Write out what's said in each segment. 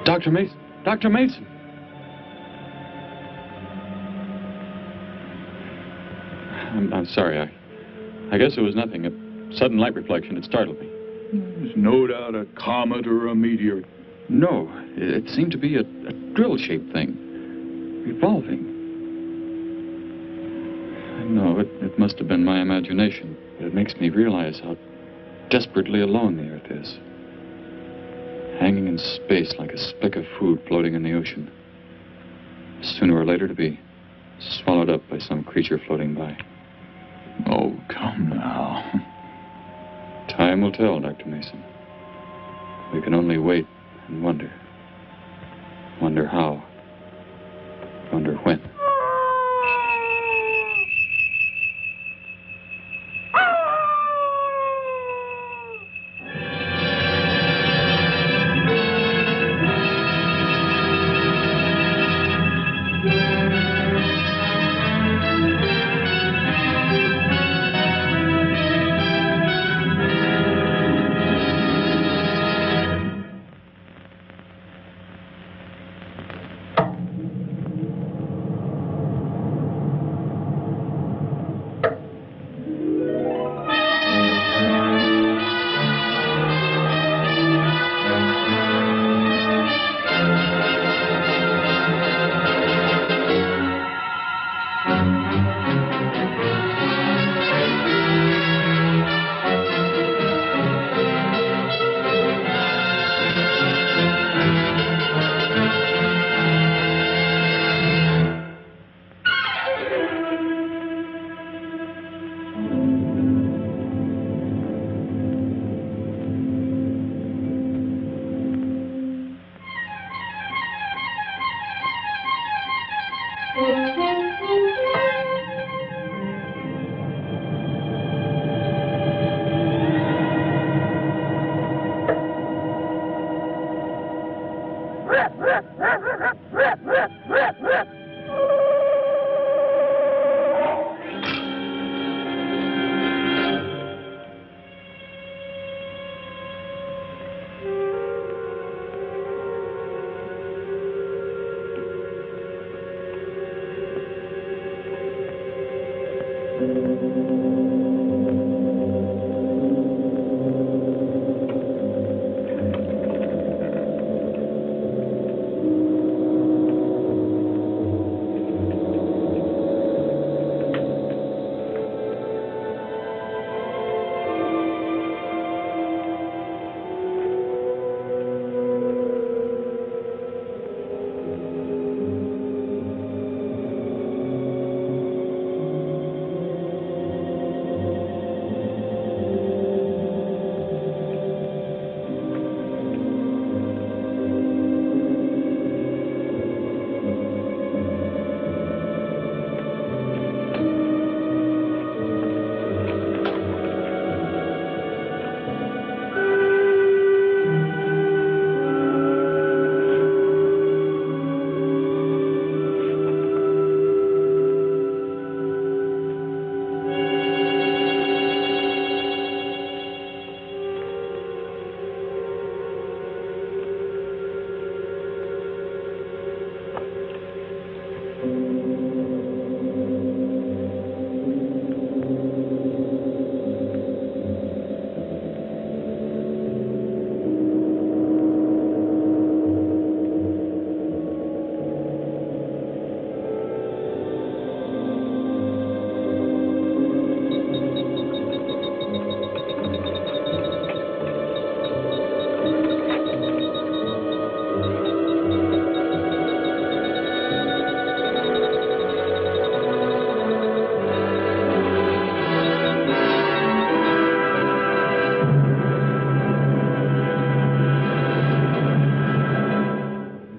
Dr. Mason! Dr. Mason! I'm sorry. I guess it was nothing. A sudden light reflection. It startled me. There's no doubt a comet or a meteor. No, it seemed to be a drill-shaped thing. Revolving. No, it must have been my imagination. But it makes me realize how desperately alone the Earth is. Hanging in space like a speck of food floating in the ocean. Sooner or later to be swallowed up by some creature floating by. Oh, come now. Time will tell, Dr. Mason. We can only wait and wonder. Wonder how. Wonder when.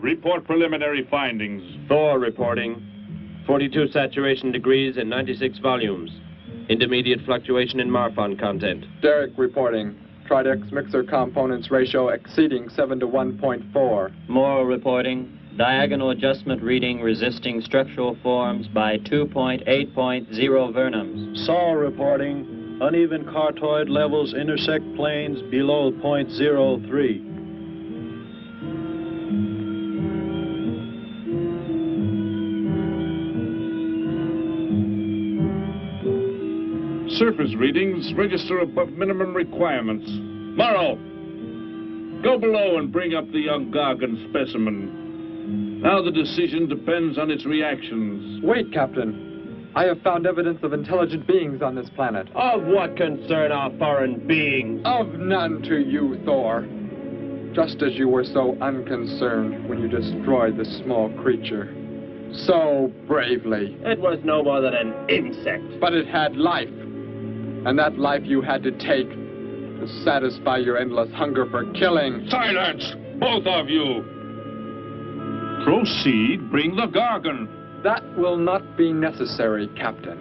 Report preliminary findings. Thor reporting. 42 saturation degrees and 96 volumes. Intermediate fluctuation in Marfan content. Derek reporting. Tridex mixer components ratio exceeding 7 to 1.4. Morrow reporting. Diagonal adjustment reading resisting structural forms by 2.8.0 vernums. Saul reporting. Uneven cartoid levels intersect planes below .03. Surface readings register above minimum requirements. Morrow, go below and bring up the young Gargan specimen. Now the decision depends on its reactions. Wait, Captain. I have found evidence of intelligent beings on this planet. Of what concern are foreign beings? Of none to you, Thor. Just as you were so unconcerned when you destroyed the small creature. So bravely. It was no more than an insect. But it had life. And that life you had to take to satisfy your endless hunger for killing. Silence, both of you! Proceed, bring the Gargan. That will not be necessary, Captain.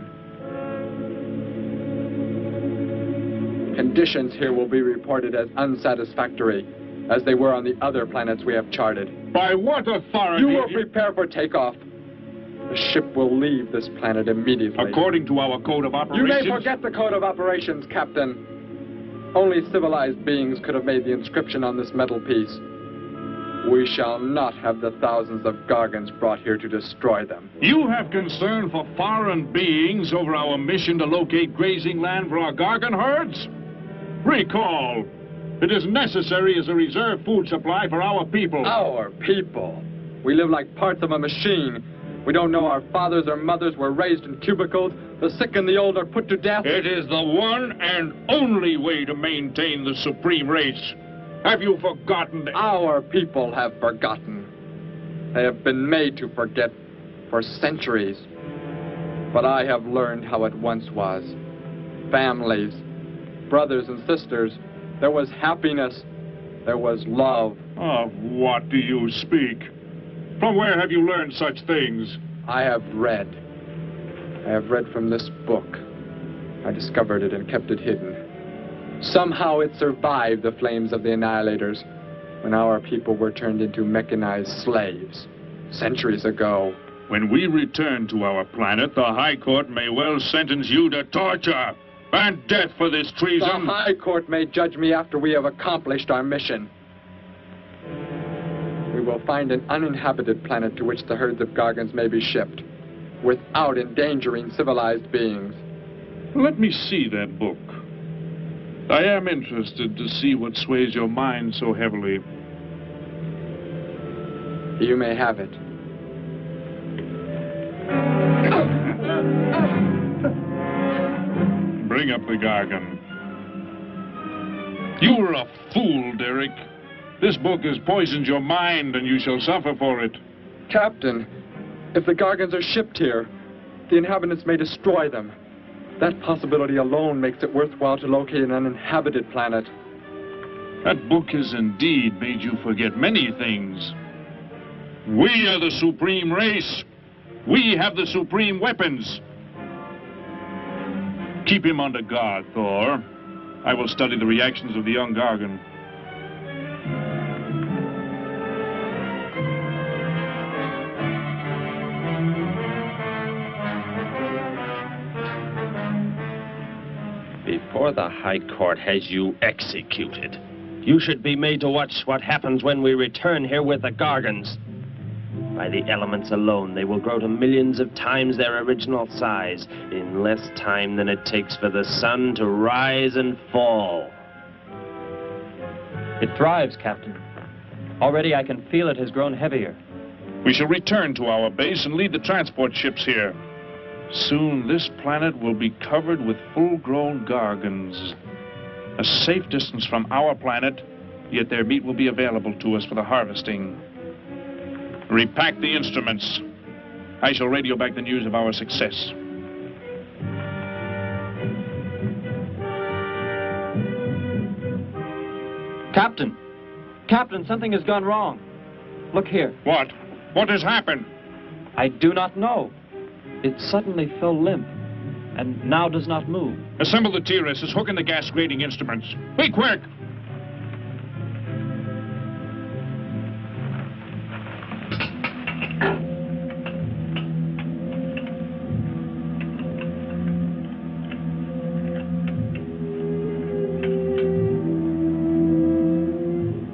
Conditions here will be reported as unsatisfactory, as they were on the other planets we have charted. By what authority? You will prepare for takeoff. The ship will leave this planet immediately. According to our code of operations... You may forget the code of operations, Captain. Only civilized beings could have made the inscription on this metal piece. We shall not have the thousands of Gargans brought here to destroy them. You have concern for foreign beings over our mission to locate grazing land for our Gargan herds? Recall, it is necessary as a reserve food supply for our people. Our people? We live like parts of a machine. We don't know our fathers or mothers were raised in cubicles. The sick and the old are put to death. It is the one and only way to maintain the supreme race. Have you forgotten? Our people have forgotten. They have been made to forget for centuries. But I have learned how it once was. Families, brothers and sisters. There was happiness. There was love. Of what do you speak? From where have you learned such things? I have read. I have read from this book. I discovered it and kept it hidden. Somehow it survived the flames of the Annihilators when our people were turned into mechanized slaves centuries ago. When we return to our planet, the High Court may well sentence you to torture and death for this treason. The High Court may judge me after we have accomplished our mission. We will find an uninhabited planet to which the herds of Gargans may be shipped, without endangering civilized beings. Let me see that book. I am interested to see what sways your mind so heavily. You may have it. Bring up the Gargan. You were a fool, Derek. This book has poisoned your mind, and you shall suffer for it. Captain, if the Gargans are shipped here, the inhabitants may destroy them. That possibility alone makes it worthwhile to locate an uninhabited planet. That book has indeed made you forget many things. We are the supreme race. We have the supreme weapons. Keep him under guard, Thor. I will study the reactions of the young Gargan. Before the High Court has you executed, you should be made to watch what happens when we return here with the Gargans. By the elements alone, they will grow to millions of times their original size in less time than it takes for the sun to rise and fall. It thrives, Captain. Already I can feel it has grown heavier. We shall return to our base and lead the transport ships here. Soon this planet will be covered with full-grown Gargans. A safe distance from our planet, yet their meat will be available to us for the harvesting. Repack the instruments. I shall radio back the news of our success. Captain! Captain, something has gone wrong. Look here. What? What has happened? I do not know. It suddenly fell limp, and now does not move. Assemble the TRSs, hook in the gas grading instruments. Be quick!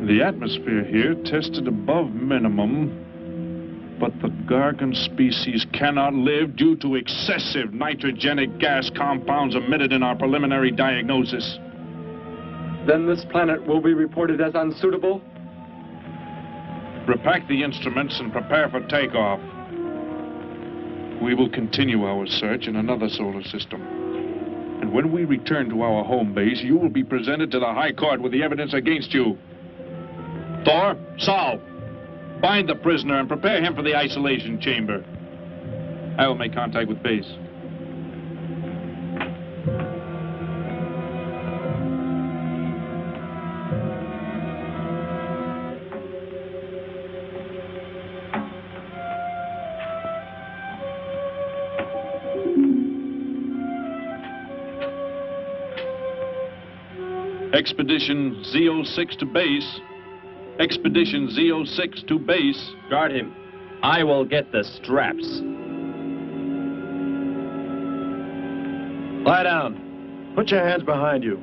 The atmosphere here tested above minimum. But the Gargan species cannot live due to excessive nitrogenic gas compounds emitted in our preliminary diagnosis. Then this planet will be reported as unsuitable? Repack the instruments and prepare for takeoff. We will continue our search in another solar system. And when we return to our home base, you will be presented to the High Court with the evidence against you. Thor, Saul, find the prisoner and prepare him for the isolation chamber. I will make contact with base. Expedition Z06 to base. Expedition Z06 to base. Guard him. I will get the straps. Lie down. Put your hands behind you.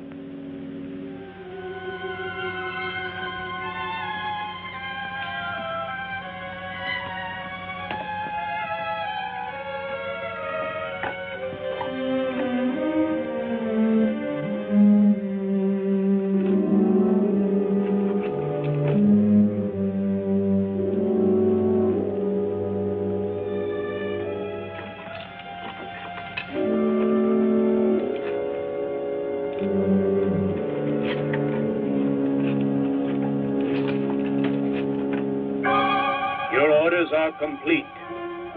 Are complete.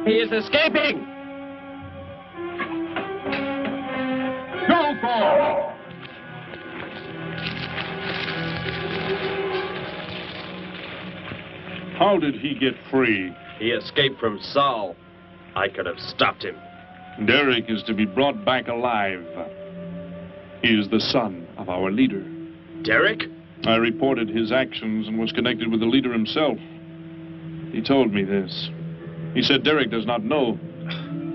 He is escaping! Go, Thor! How did he get free? He escaped from Saul. I could have stopped him. Derek is to be brought back alive. He is the son of our leader. Derek? I reported his actions and was connected with the leader himself. He told me this. He said Derek does not know.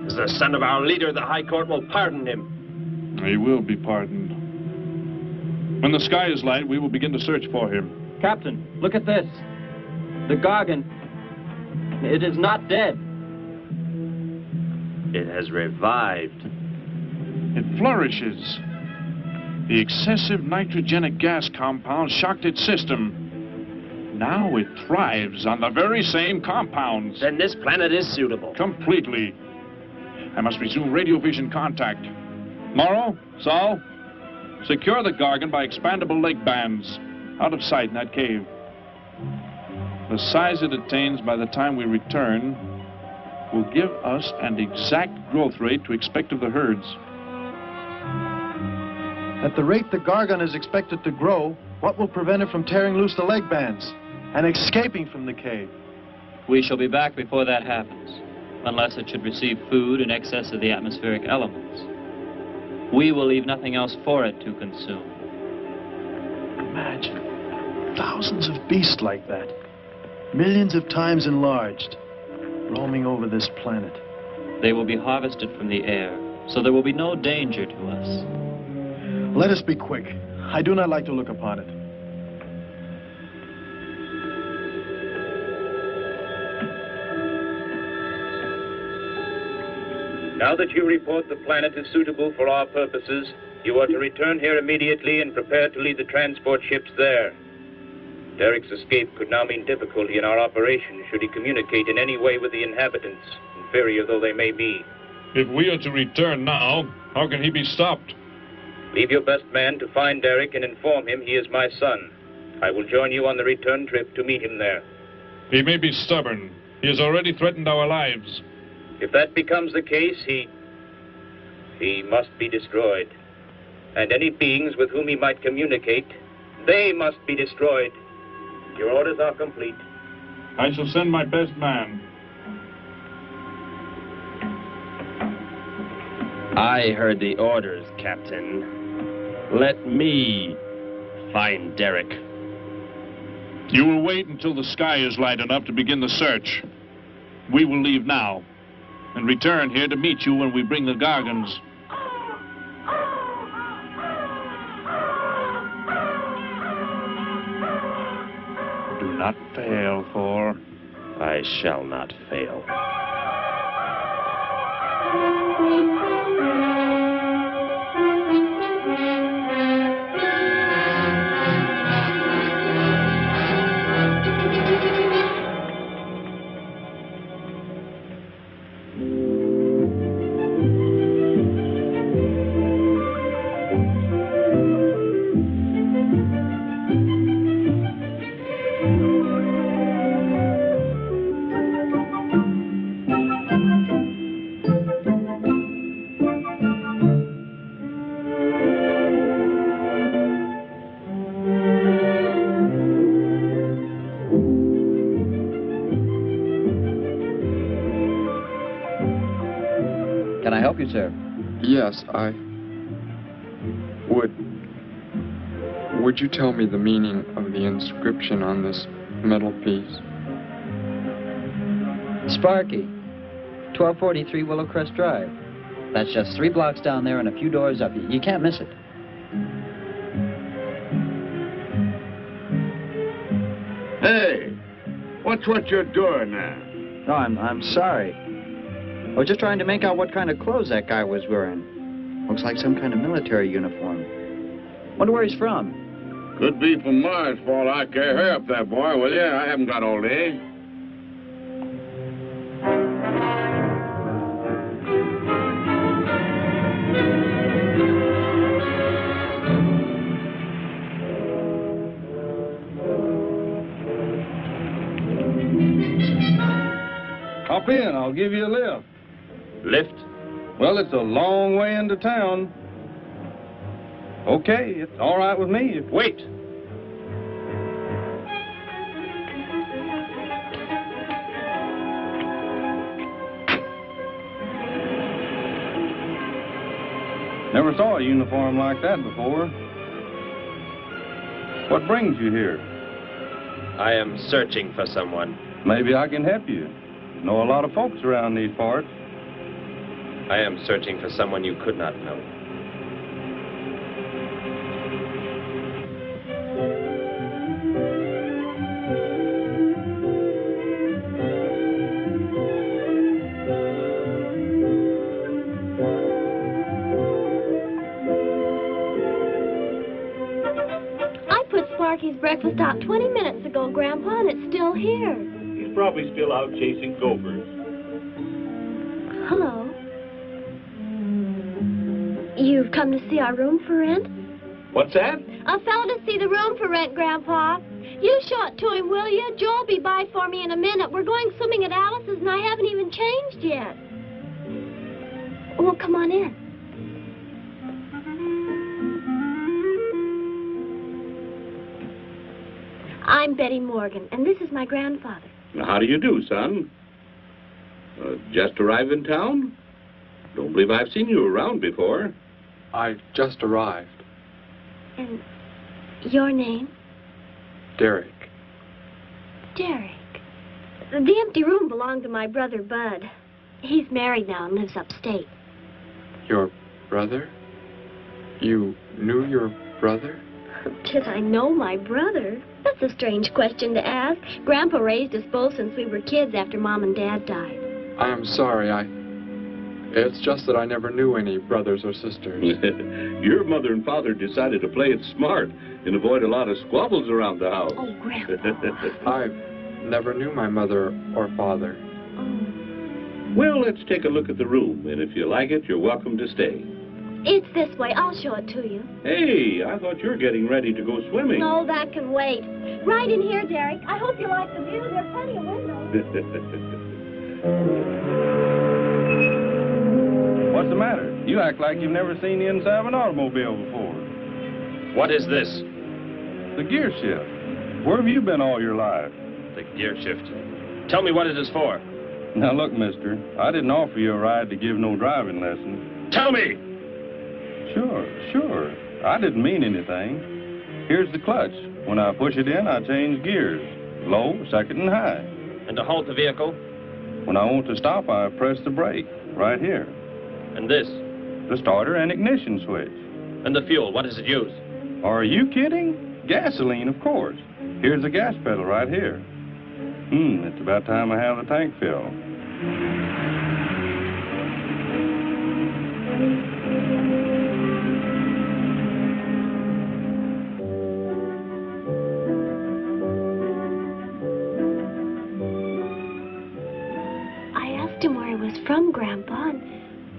As the son of our leader, the High Court will pardon him. He will be pardoned. When the sky is light, we will begin to search for him. Captain, look at this. The Gargan. It is not dead. It has revived. It flourishes. The excessive nitrogenic gas compound shocked its system. Now it thrives on the very same compounds. Then this planet is suitable. Completely. I must resume radio vision contact. Morrow, Saul, secure the Gargan by expandable leg bands. Out of sight in that cave. The size it attains by the time we return will give us an exact growth rate to expect of the herds. At the rate the Gargan is expected to grow, what will prevent it from tearing loose the leg bands and escaping from the cave? We shall be back before that happens, unless it should receive food in excess of the atmospheric elements. We will leave nothing else for it to consume. Imagine thousands of beasts like that, millions of times enlarged, roaming over this planet. They will be harvested from the air, so there will be no danger to us. Let us be quick. I do not like to look upon it. Now that you report the planet is suitable for our purposes, you are to return here immediately and prepare to lead the transport ships there. Derek's escape could now mean difficulty in our operation should he communicate in any way with the inhabitants, inferior though they may be. If we are to return now, how can he be stopped? Leave your best man to find Derek and inform him he is my son. I will join you on the return trip to meet him there. He may be stubborn. He has already threatened our lives. If that becomes the case, he must be destroyed. And any beings with whom he might communicate, they must be destroyed. Your orders are complete. I shall send my best man. I heard the orders, Captain. Let me find Derek. You will wait until the sky is light enough to begin the search. We will leave now and return here to meet you when we bring the Gargans. Do not fail, Thor. I shall not fail. Can I help you, sir? Yes, Would you tell me the meaning of the inscription on this metal piece? Sparky, 1243 Willowcrest Drive. That's just 3 blocks down there and a few doors up. You can't miss it. Hey, what's what you're doing there? No, I'm sorry. I was just trying to make out what kind of clothes that guy was wearing. Looks like some kind of military uniform. Wonder where he's from. Could be from Mars, for all I care. Hurry up there, boy, will you? I haven't got all day. Hop in, I'll give you a lift. Lift? Well, it's a long way into town. Okay, it's all right with me. Wait! Never saw a uniform like that before. What brings you here? I am searching for someone. Maybe I can help you. Know a lot of folks around these parts. I am searching for someone you could not know. Sparky's breakfast out 20 minutes ago, Grandpa, and it's still here. He's probably still out chasing gophers. Hello. You've come to see our room for rent? What's that? A fellow to see the room for rent, Grandpa. You show it to him, will you? Joe'll be by for me in a minute. We're going swimming at Alice's, and I haven't even changed yet. Well, come on in. I'm Betty Morgan, and this is my grandfather. How do you do, son? Just arrived in town? Don't believe I've seen you around before. I just arrived. And your name? Derek. Derek. The empty room belonged to my brother, Bud. He's married now and lives upstate. Your brother? You knew your brother? Did I know my brother? That's a strange question to ask. Grandpa raised us both since we were kids after Mom and Dad died. I am sorry, It's just that I never knew any brothers or sisters. Your mother and father decided to play it smart and avoid a lot of squabbles around the house. Oh, Grandpa. I never knew my mother or father. Oh. Well, let's take a look at the room, and if you like it, you're welcome to stay. It's this way. I'll show it to you. Hey, I thought you were getting ready to go swimming. No, that can wait. Right in here, Derek. I hope you like the view. There are plenty of windows. What's the matter? You act like you've never seen the inside of an automobile before. What is this? The gear shift. Where have you been all your life? The gear shift. Tell me what it is for. Now, look, mister, I didn't offer you a ride to give no driving lesson. Tell me! Sure. I didn't mean anything. Here's the clutch. When I push it in, I change gears. Low, second, and high. And to halt the vehicle? When I want to stop, I press the brake, right here. And this? The starter and ignition switch. And the fuel, what does it use? Are you kidding? Gasoline, of course. Here's the gas pedal right here. It's about time I have the tank filled. I asked him where he was from, Grandpa, and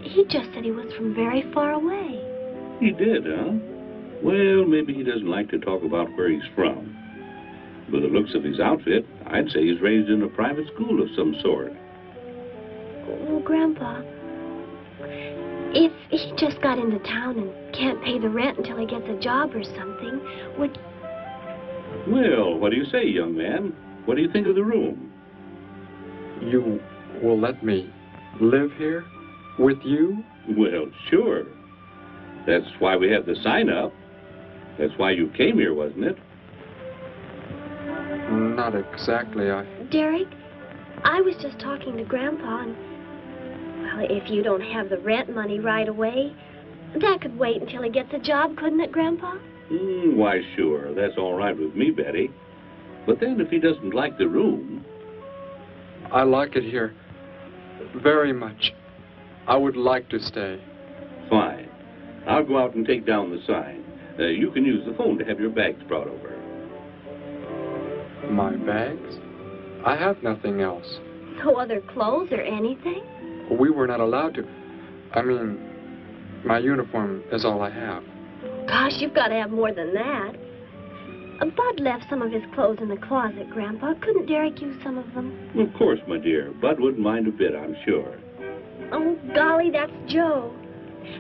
he just said he was from very far away. He did, huh? Well, maybe he doesn't like to talk about where he's from. By the looks of his outfit, I'd say he's raised in a private school of some sort. Well, Grandpa, if he just got into town and can't pay the rent until he gets a job or something, would... Well, what do you say, young man? What do you think of the room? You will let me live here with you? Well, sure. That's why we had the sign up. That's why you came here, wasn't it? Not exactly. Derek, I was just talking to Grandpa, and... Well, if you don't have the rent money right away, that could wait until he gets a job, couldn't it, Grandpa? Why, sure. That's all right with me, Betty. But then if he doesn't like the room... I like it here very much. I would like to stay. Fine. I'll go out and take down the sign. You can use the phone to have your bags brought over. My bags? I have nothing else. No other clothes or anything? We were not allowed to. I mean, my uniform is all I have. Gosh, you've got to have more than that. Bud left some of his clothes in the closet, Grandpa. Couldn't Derek use some of them? Of course, my dear. Bud wouldn't mind a bit, I'm sure. Oh, golly, that's Joe.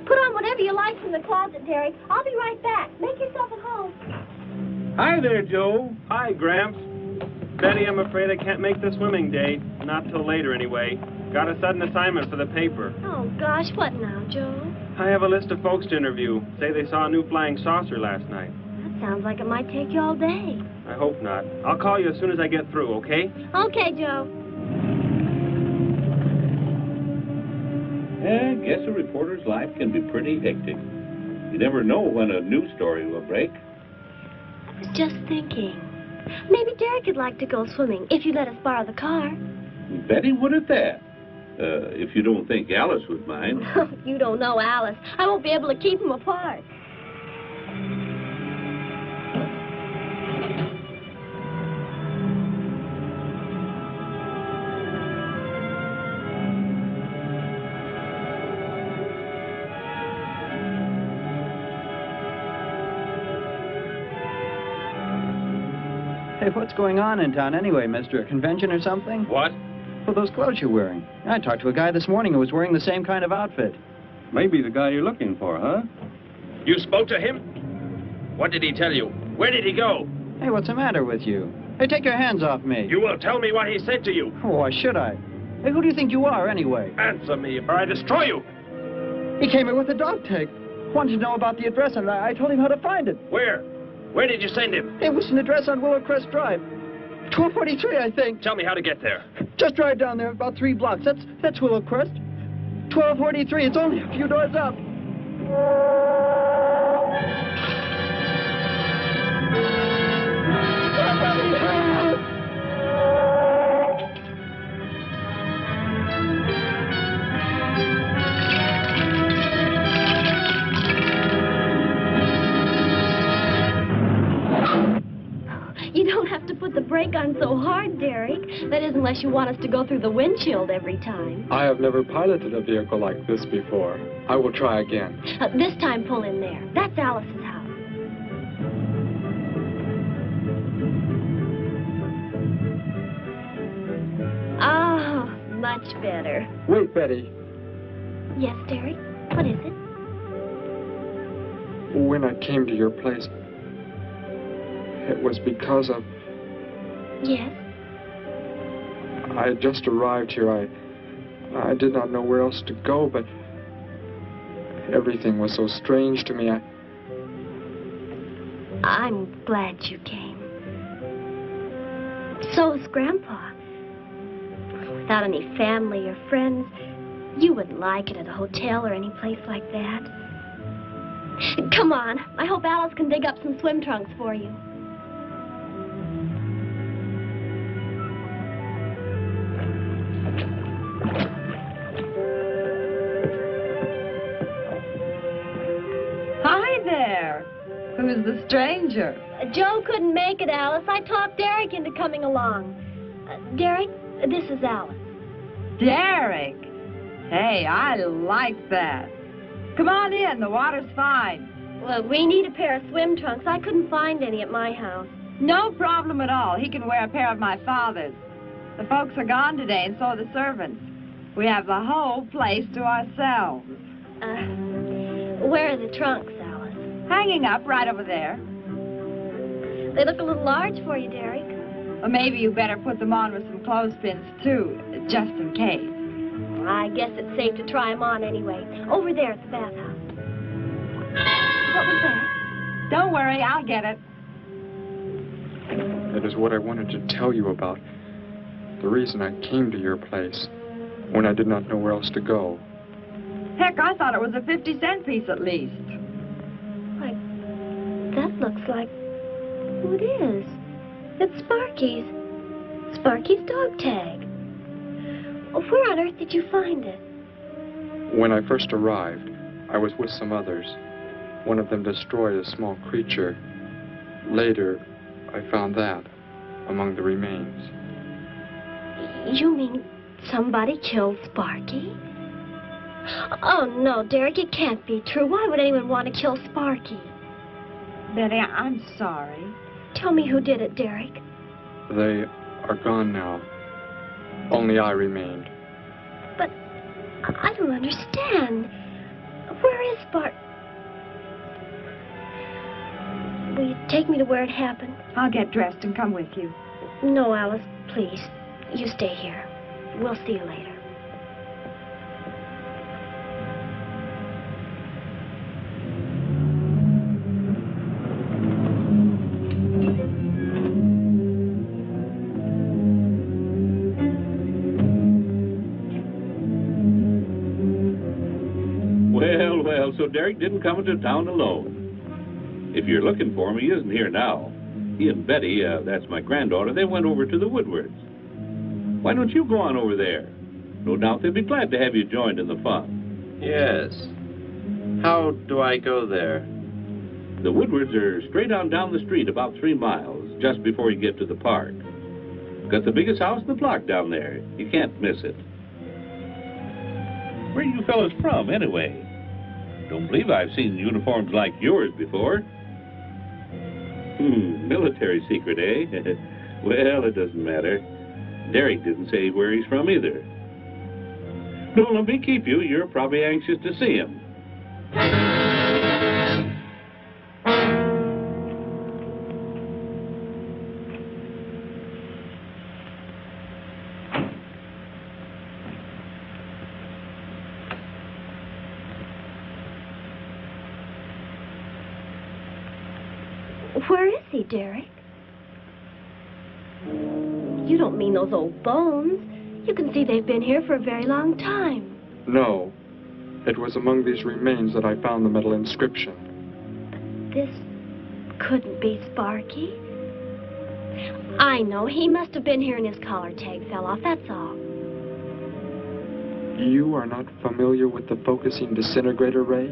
Put on whatever you like from the closet, Derek. I'll be right back. Make yourself at home. Hi there, Joe. Hi, Gramps. Betty, I'm afraid I can't make the swimming date. Not till later, anyway. Got a sudden assignment for the paper. Oh, gosh, what now, Joe? I have a list of folks to interview. Say they saw a new flying saucer last night. That sounds like it might take you all day. I hope not. I'll call you as soon as I get through, okay? Okay, Joe. I guess a reporter's life can be pretty hectic. You never know when a news story will break. I was just thinking. Maybe Derek would like to go swimming if you let us borrow the car. Betty would at that. If you don't think Alice would mind. You don't know Alice. I won't be able to keep them apart. Hey, what's going on in town anyway, mister? A convention or something? What? Well, those clothes you're wearing. I talked to a guy this morning who was wearing the same kind of outfit. Maybe the guy you're looking for, huh? You spoke to him? What did he tell you? Where did he go? Hey, what's the matter with you? Hey, take your hands off me. You will tell me what he said to you. Oh, why should I? Hey, who do you think you are, anyway? Answer me, or I destroy you. He came in with a dog tag. Wanted to know about the address, and I told him how to find it. Where? Where did you send him? It was an address on Willow Crest Drive. 1243, I think. Tell me how to get there. Just drive down there about 3 blocks. That's Willow Crest. 1243. It's only a few doors up. You don't have to put the brake on so hard, Derek. That is, unless you want us to go through the windshield every time. I have never piloted a vehicle like this before. I will try again. This time, pull in there. That's Alice's house. Oh, much better. Wait, Betty. Yes, Derek? What is it? When I came to your place, it was because of... Yes? I had just arrived here. I did not know where else to go, but everything was so strange to me. I'm glad you came. So is Grandpa. Without any family or friends, you wouldn't like it at a hotel or any place like that. Come on. I hope Alice can dig up some swim trunks for you. Who's the stranger? Joe couldn't make it, Alice. I talked Derek into coming along. Derek, this is Alice. Derek. Hey, I like that. Come on in. The water's fine. Well, we need a pair of swim trunks. I couldn't find any at my house. No problem at all. He can wear a pair of my father's. The folks are gone today, and so are the servants. We have the whole place to ourselves. Where are the trunks, Alice? Hanging up right over there. They look a little large for you, Derek. Well, maybe you better put them on with some clothespins, too, just in case. I guess it's safe to try them on anyway. Over there at the bathhouse. What was that? Don't worry, I'll get it. It is what I wanted to tell you about. The reason I came to your place when I did not know where else to go. Heck, I thought it was a 50-cent piece at least. Why, that looks like... Who it is? It's Sparky's. Sparky's dog tag. Where on earth did you find it? When I first arrived, I was with some others. One of them destroyed a small creature. Later, I found that among the remains. You mean somebody killed Sparky? Oh, no, Derek, it can't be true. Why would anyone want to kill Sparky? Betty, I'm sorry. Tell me who did it, Derek. They are gone now. Only I remained. But I don't understand. Where is Sparky? Will you take me to where it happened? I'll get dressed and come with you. No, Alice, please. You stay here. We'll see you later. Well, so Derek didn't come into town alone. If you're looking for him, he isn't here now. He and Betty, that's my granddaughter, they went over to the Woodwards. Why don't you go on over there? No doubt they'd be glad to have you joined in the fun. Yes. How do I go there? The Woodwards are straight on down the street about 3 miles, just before you get to the park. Got the biggest house in the block down there. You can't miss it. Where are you fellas from, anyway? Don't believe I've seen uniforms like yours before. Military secret, eh? Well, it doesn't matter. Derek didn't say where he's from either. Don't let me keep you. You're probably anxious to see him. Where is he, Derek? You don't mean those old bones. You can see they've been here for a very long time. No. It was among these remains that I found the metal inscription. But this couldn't be Sparky. I know. He must have been here and his collar tag fell off, that's all. You are not familiar with the focusing disintegrator ray?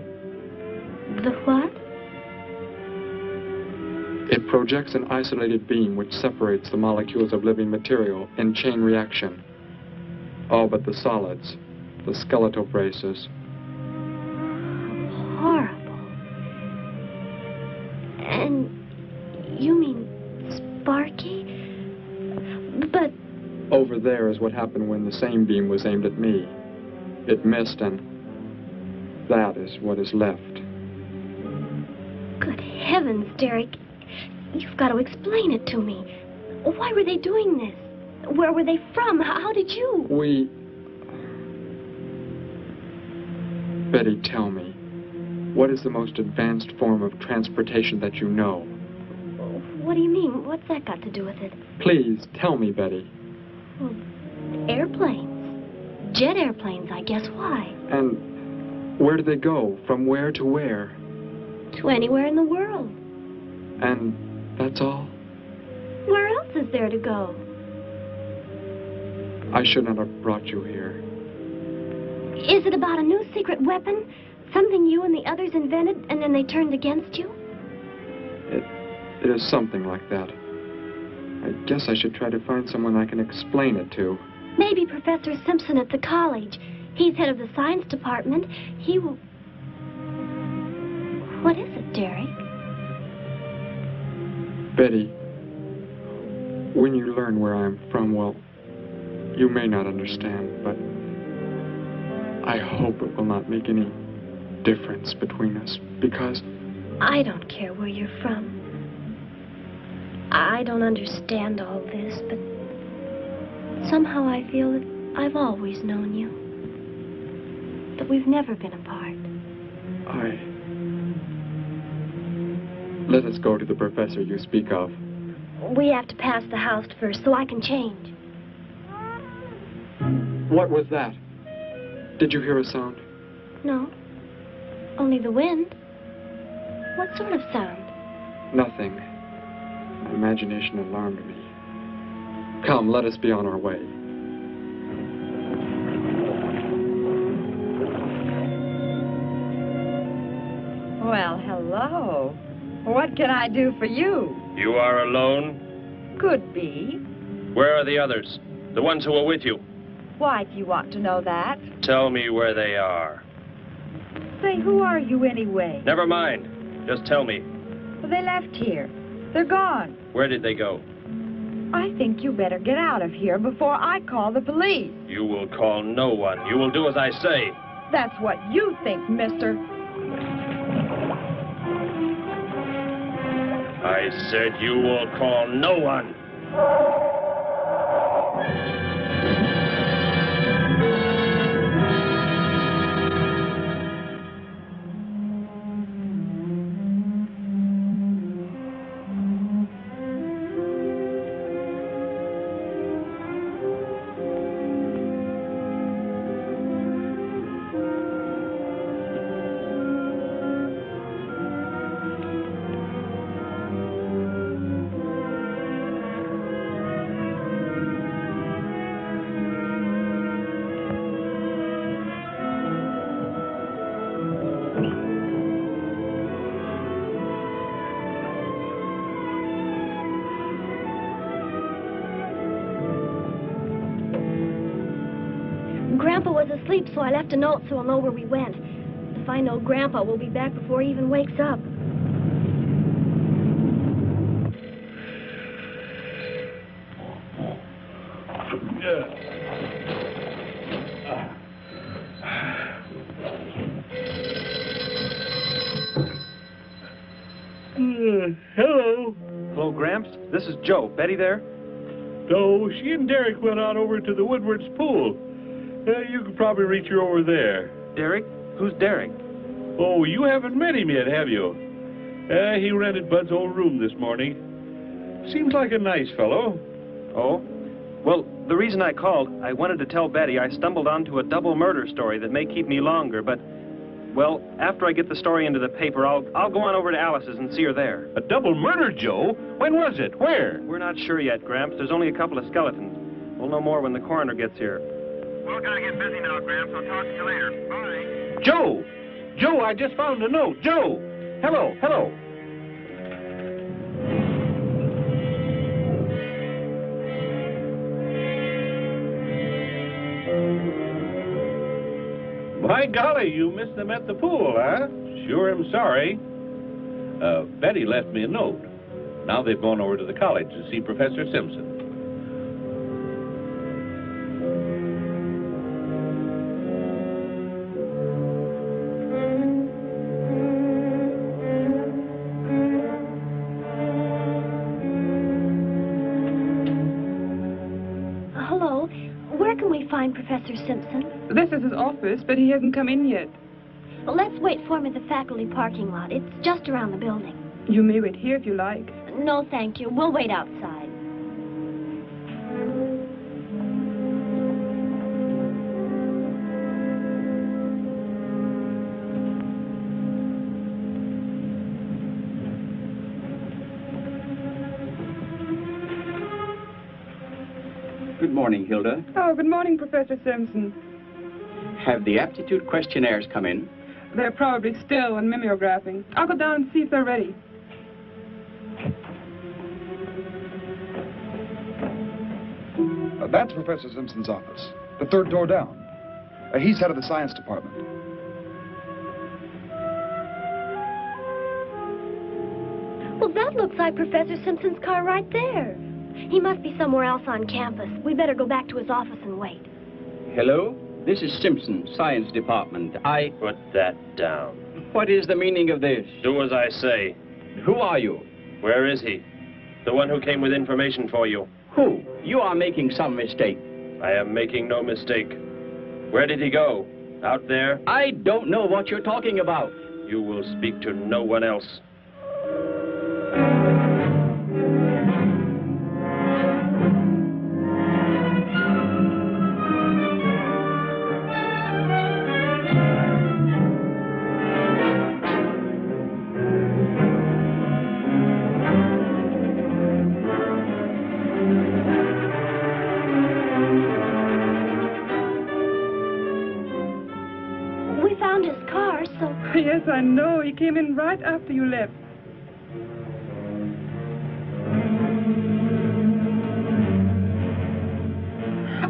The what? It projects an isolated beam which separates the molecules of living material in chain reaction. All but the solids, the skeletal braces. Horrible. And you mean Sparky? But... Over there is what happened when the same beam was aimed at me. It missed, and that is what is left. Good heavens, Derek. You've got to explain it to me. Why were they doing this? Where were they from? How did you... Betty, tell me, what is the most advanced form of transportation that you know? What do you mean? What's that got to do with it? Please, tell me, Betty. Well, airplanes. Jet airplanes, I guess. Why? And where do they go? From where to where? To anywhere in the world. And that's all? Where else is there to go? I should not have brought you here. Is it about a new secret weapon? Something you and the others invented and then they turned against you? It is something like that. I guess I should try to find someone I can explain it to. Maybe Professor Simpson at the college. He's head of the science department. He will... What is it, Derek? Betty, when you learn where I'm from, well, you may not understand, but I hope it will not make any difference between us, because... I don't care where you're from. I don't understand all this, but somehow I feel that I've always known you. That we've never been apart. Let us go to the professor you speak of. We have to pass the house first so I can change. What was that? Did you hear a sound? No. Only the wind. What sort of sound? Nothing. My imagination alarmed me. Come, let us be on our way. Well, hello. What can I do for you? You are alone? Could be. Where are the others? The ones who were with you? Why do you want to know that? Tell me where they are. Say, who are you anyway? Never mind. Just tell me. Well, they left here. They're gone. Where did they go? I think you better get out of here before I call the police. You will call no one. You will do as I say. That's what you think, mister. I said you will call no one. Grandpa was asleep, so I left a note so I'll know where we went. If I know Grandpa, we'll be back before he even wakes up. Hello. Hello, Gramps. This is Joe. Betty there? No, she and Derek went out over to the Woodward's pool. You could probably reach her over there. Derek? Who's Derek? Oh, you haven't met him yet, have you? He rented Bud's old room this morning. Seems like a nice fellow. Oh? Well, the reason I called, I wanted to tell Betty I stumbled onto a double murder story that may keep me longer, but, well, after I get the story into the paper, I'll go on over to Alice's and see her there. A double murder, Joe? When was it? Where? We're not sure yet, Gramps. There's only a couple of skeletons. We'll know more when the coroner gets here. Well, gotta get busy now, Gramps. I'll talk to you later. Bye. Joe! Joe, I just found a note. Joe! Hello, hello. By golly, you missed them at the pool, huh? Sure am sorry. Betty left me a note. Now they've gone over to the college to see Professor Simpson. Hello. Where can we find Professor Simpson? This is his office, but he hasn't come in yet. Well, let's wait for him at the faculty parking lot. It's just around the building. You may wait here if you like. No, thank you. We'll wait outside. Good morning, Hilda. Oh, good morning, Professor Simpson. Have the aptitude questionnaires come in? They're probably still in mimeographing. I'll go down and see if they're ready. That's Professor Simpson's office. The third door down. He's head of the science department. Well, that looks like Professor Simpson's car right there. He must be somewhere else on campus. We better go back to his office and wait. Hello? This is Simpson, science department. Put that down. What is the meaning of this? Do as I say. Who are you? Where is he? The one who came with information for you. Who? You are making some mistake. I am making no mistake. Where did he go? Out there? I don't know what you're talking about. You will speak to no one else. Yes, I know. He came in right after you left.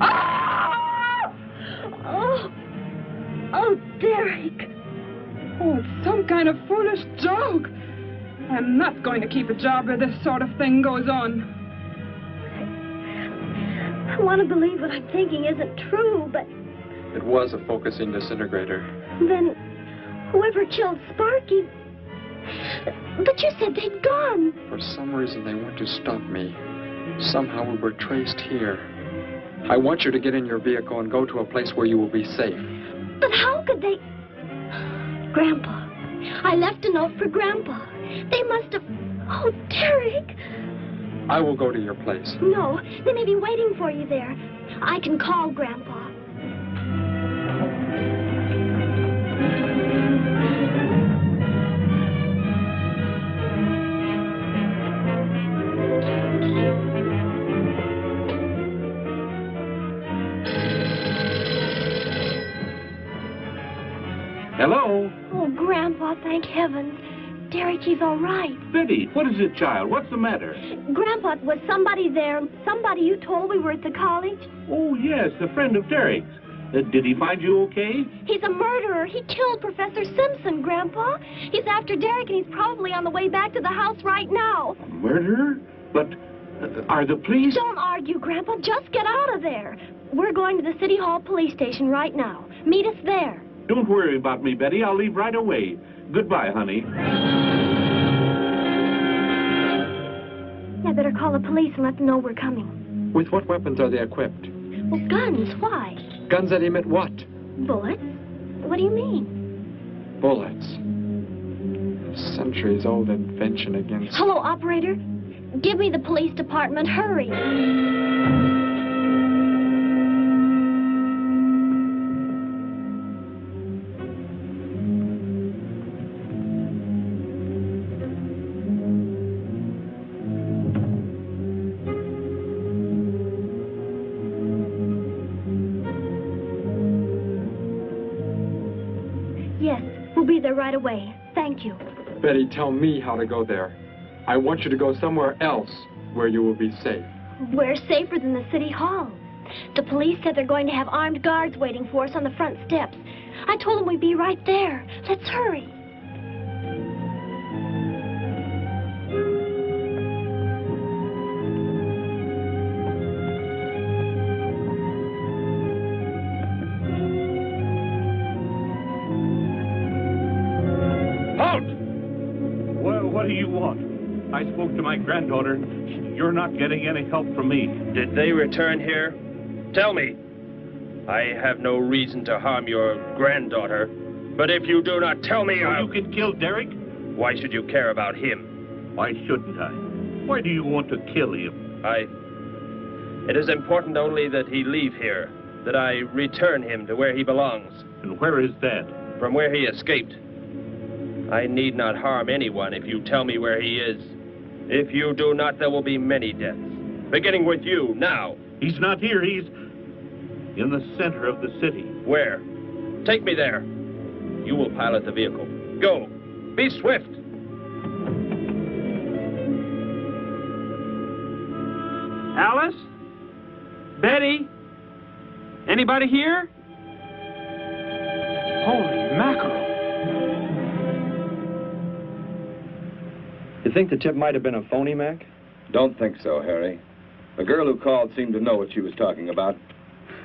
Ah! Oh, Derek. Oh, it's some kind of foolish joke. I'm not going to keep a job where this sort of thing goes on. I want to believe what I'm thinking isn't true, but... It was a focusing disintegrator. Then... whoever killed Sparky... But you said they'd gone. For some reason, they want to stop me. Somehow we were traced here. I want you to get in your vehicle and go to a place where you will be safe. But how could they... Grandpa. I left a note for Grandpa. They must have... Oh, Derek. I will go to your place. No, they may be waiting for you there. I can call Grandpa. Hello? Oh, Grandpa, thank heavens. Derek, he's all right. Betty, what is it, child? What's the matter? Grandpa, was somebody there? Somebody you told we were at the college? Oh, yes, a friend of Derek's. Did he find you okay? He's a murderer. He killed Professor Simpson, Grandpa. He's after Derek, and he's probably on the way back to the house right now. A murderer? But are the police... Don't argue, Grandpa. Just get out of there. We're going to the City Hall police station right now. Meet us there. Don't worry about me, Betty. I'll leave right away. Goodbye, honey. I better call the police and let them know we're coming. With what weapons are they equipped? Well, guns. Why? Guns that emit what? Bullets? What do you mean? Bullets. A centuries-old invention against... Hello, operator. Give me the police department. Hurry. Be there right away. Thank you. Betty, tell me how to go there. I want you to go somewhere else where you will be safe. We're safer than the City Hall. The police said they're going to have armed guards waiting for us on the front steps. I told them we'd be right there. Let's hurry. What do you want? I spoke to my granddaughter. You're not getting any help from me. Did they return here? Tell me. I have no reason to harm your granddaughter, but if you do not tell me, You can kill Derek? Why should you care about him? Why shouldn't I? Why do you want to kill him? It is important only that he leave here, that I return him to where he belongs. And where is that? From where he escaped. I need not harm anyone if you tell me where he is. If you do not, there will be many deaths. Beginning with you, now. He's not here. He's in the center of the city. Where? Take me there. You will pilot the vehicle. Go. Be swift. Alice? Betty? Anybody here? Holy mackerel. You think the tip might have been a phony, Mac? Don't think so, Harry. The girl who called seemed to know what she was talking about.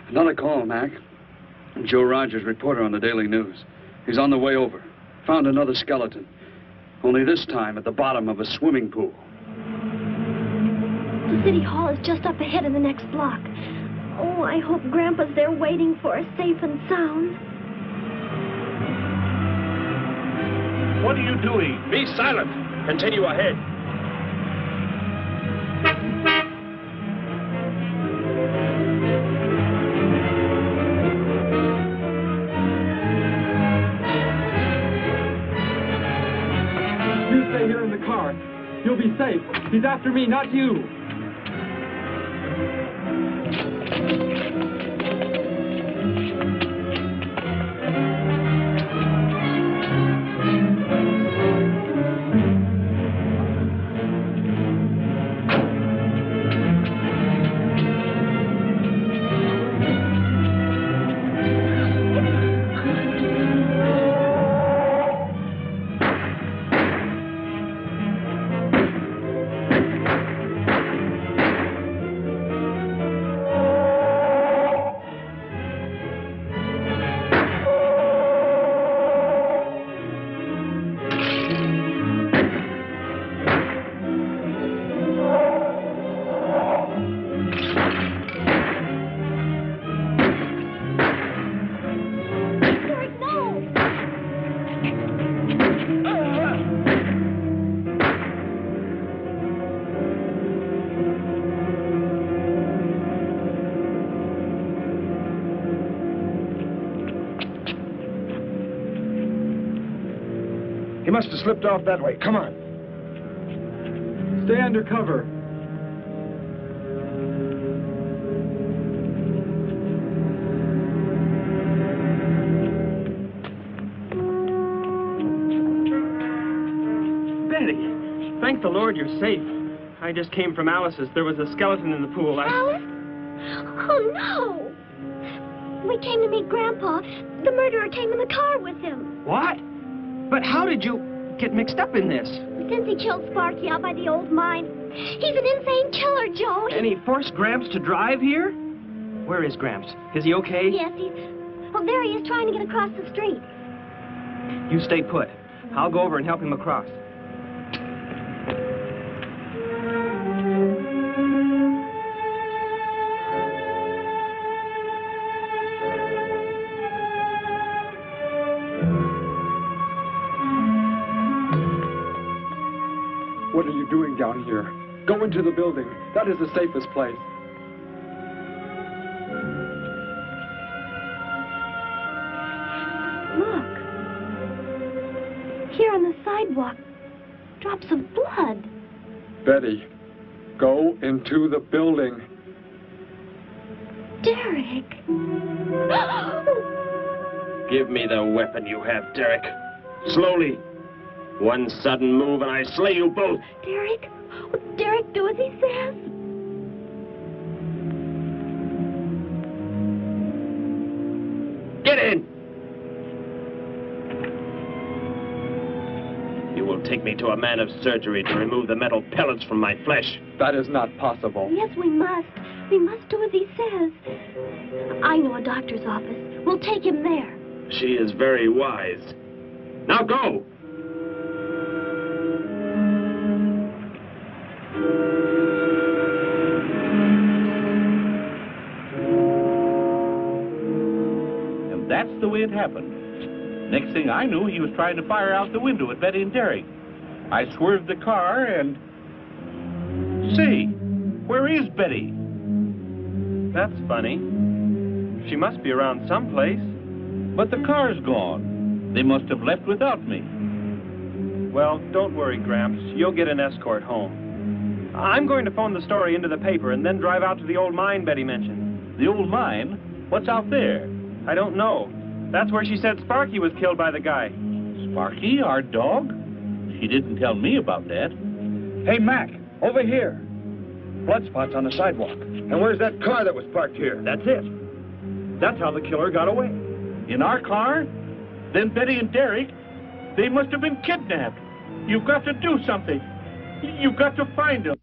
Another call, Mac. Joe Rogers, reporter on the Daily News. He's on the way over. Found another skeleton. Only this time at the bottom of a swimming pool. The city hall is just up ahead in the next block. Oh, I hope Grandpa's there waiting for us, safe and sound. What are you doing? Be silent. Continue ahead. You stay here in the car. You'll be safe. He's after me, not you. He must have slipped off that way. Come on. Stay under cover. Betty, thank the Lord you're safe. I just came from Alice's. There was a skeleton in the pool. Alice? Oh, no. We came to meet Grandpa. The murderer came in the car with him. What? But how did you get mixed up in this? Since he killed Sparky out by the old mine. He's an insane killer, Joe. And he forced Gramps to drive here? Where is Gramps? Is he okay? Yes, he's... Well, there he is trying to get across the street. You stay put. I'll go over and help him across. What are you doing down here? Go into the building. That is the safest place. Look. Here on the sidewalk. Drops of blood. Betty, go into the building. Derek. Give me the weapon you have, Derek. Slowly. One sudden move and I slay you both. Derek? Will Derek do as he says? Get in! You will take me to a man of surgery to remove the metal pellets from my flesh. That is not possible. Yes, we must. We must do as he says. I know a doctor's office. We'll take him there. She is very wise. Now go! That's the way it happened. Next thing I knew, he was trying to fire out the window at Betty and Derek. I swerved the car and... Say, where is Betty? That's funny. She must be around someplace. But the car's gone. They must have left without me. Well, don't worry, Gramps. You'll get an escort home. I'm going to phone the story into the paper and then drive out to the old mine Betty mentioned. The old mine? What's out there? I don't know. That's where she said Sparky was killed by the guy. Sparky, our dog? She didn't tell me about that. Hey, Mac, over here. Blood spots on the sidewalk. And where's that car that was parked here? That's it. That's how the killer got away. In our car? Then Betty and Derek, they must have been kidnapped. You've got to do something. You've got to find them.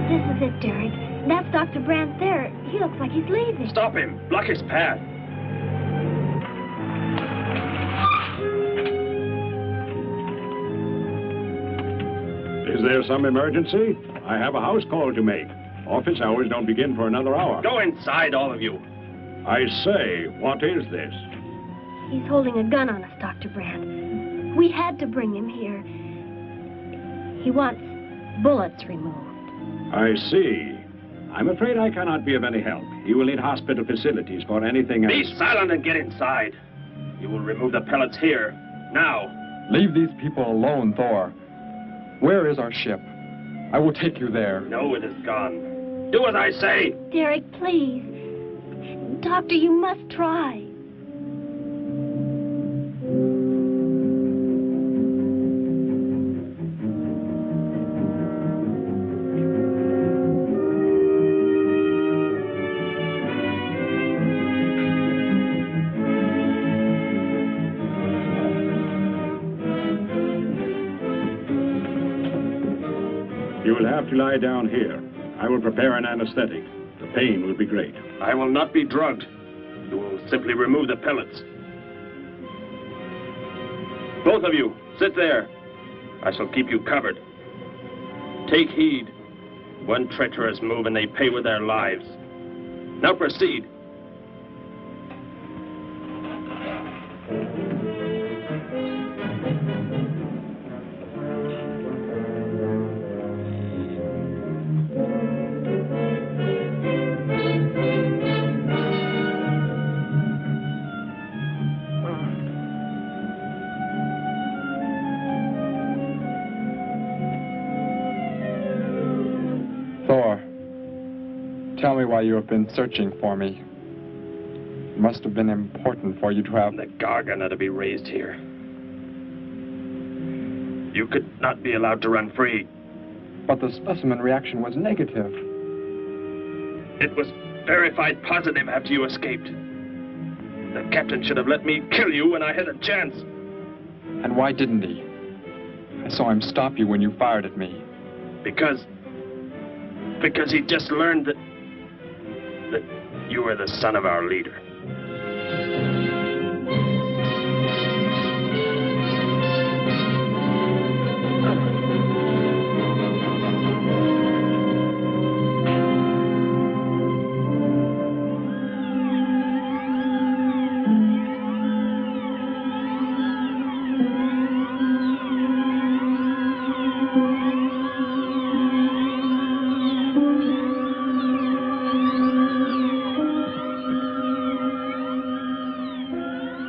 This is it, Derek. That's Dr. Brandt there. He looks like he's leaving. Stop him. Block his path. Is there some emergency? I have a house call to make. Office hours don't begin for another hour. Go inside, all of you. I say, what is this? He's holding a gun on us, Dr. Brandt. We had to bring him here. He wants bullets removed. I see. I'm afraid I cannot be of any help. You will need hospital facilities for anything else. Be silent and get inside. You will remove the pellets here, now. Leave these people alone, Thor. Where is our ship? I will take you there. No, it is gone. Do as I say. Derek, please. Doctor, you must try. You will have to lie down here. I will prepare an anesthetic. The pain will be great. I will not be drugged. You will simply remove the pellets. Both of you, sit there. I shall keep you covered. Take heed. One treacherous move and they pay with their lives. Now proceed. Tell me why you have been searching for me. It must have been important for you to have... The Gargant are to be raised here. You could not be allowed to run free. But the specimen reaction was negative. It was verified positive after you escaped. The captain should have let me kill you when I had a chance. And why didn't he? I saw him stop you when you fired at me. Because he just learned that you were the son of our leader.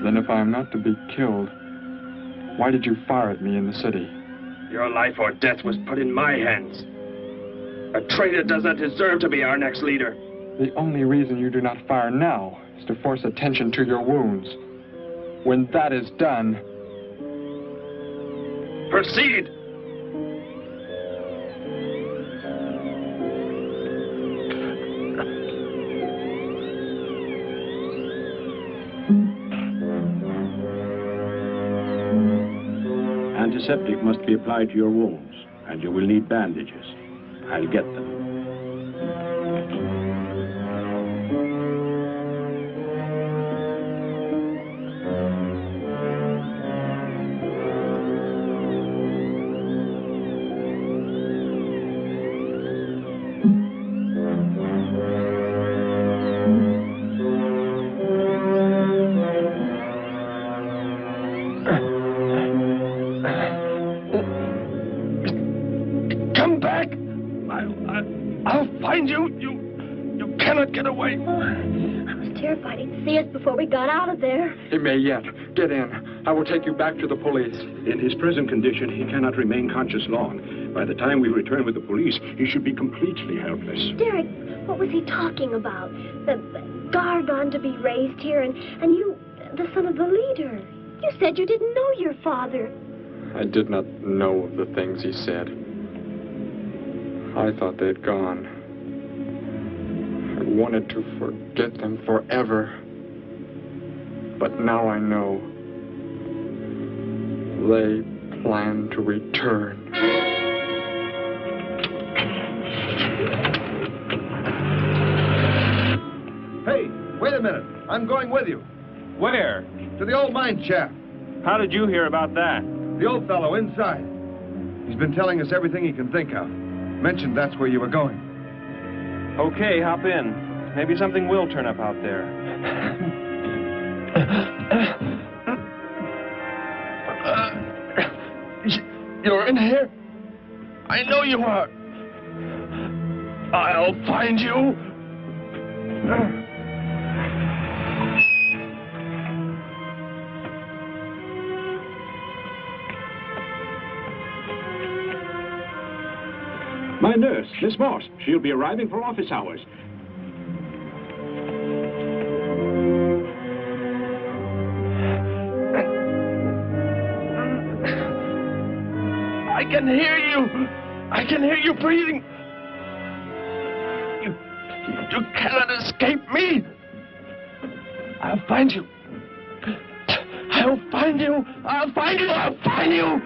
Then if I am not to be killed, why did you fire at me in the city? Your life or death was put in my hands. A traitor does not deserve to be our next leader. The only reason you do not fire now is to force attention to your wounds. When that is done... Proceed! Antiseptic must be applied to your wounds, and you will need bandages. I'll get them. See us before we got out of there. He may yet. Get in. I will take you back to the police. In his present condition, he cannot remain conscious long. By the time we return with the police, he should be completely helpless. Derek, what was he talking about? The Gargant to be raised here, and you, the son of the leader. You said you didn't know your father. I did not know the things he said. I thought they'd gone. I wanted to forget them forever. But now I know. They plan to return. Hey, wait a minute. I'm going with you. Where? To the old mine shaft. How did you hear about that? The old fellow inside. He's been telling us everything he can think of. Mentioned that's where you were going. Okay, hop in. Maybe something will turn up out there. You're in here? I know you are. I'll find you. My nurse, Miss Morse. She'll be arriving for office hours. I can hear you. I can hear you breathing. You cannot escape me. I'll find you. I'll find you. I'll find you. I'll find you.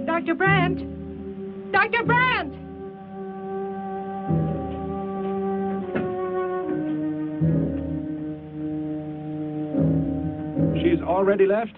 Dr. Brandt! Dr. Brandt! She's already left?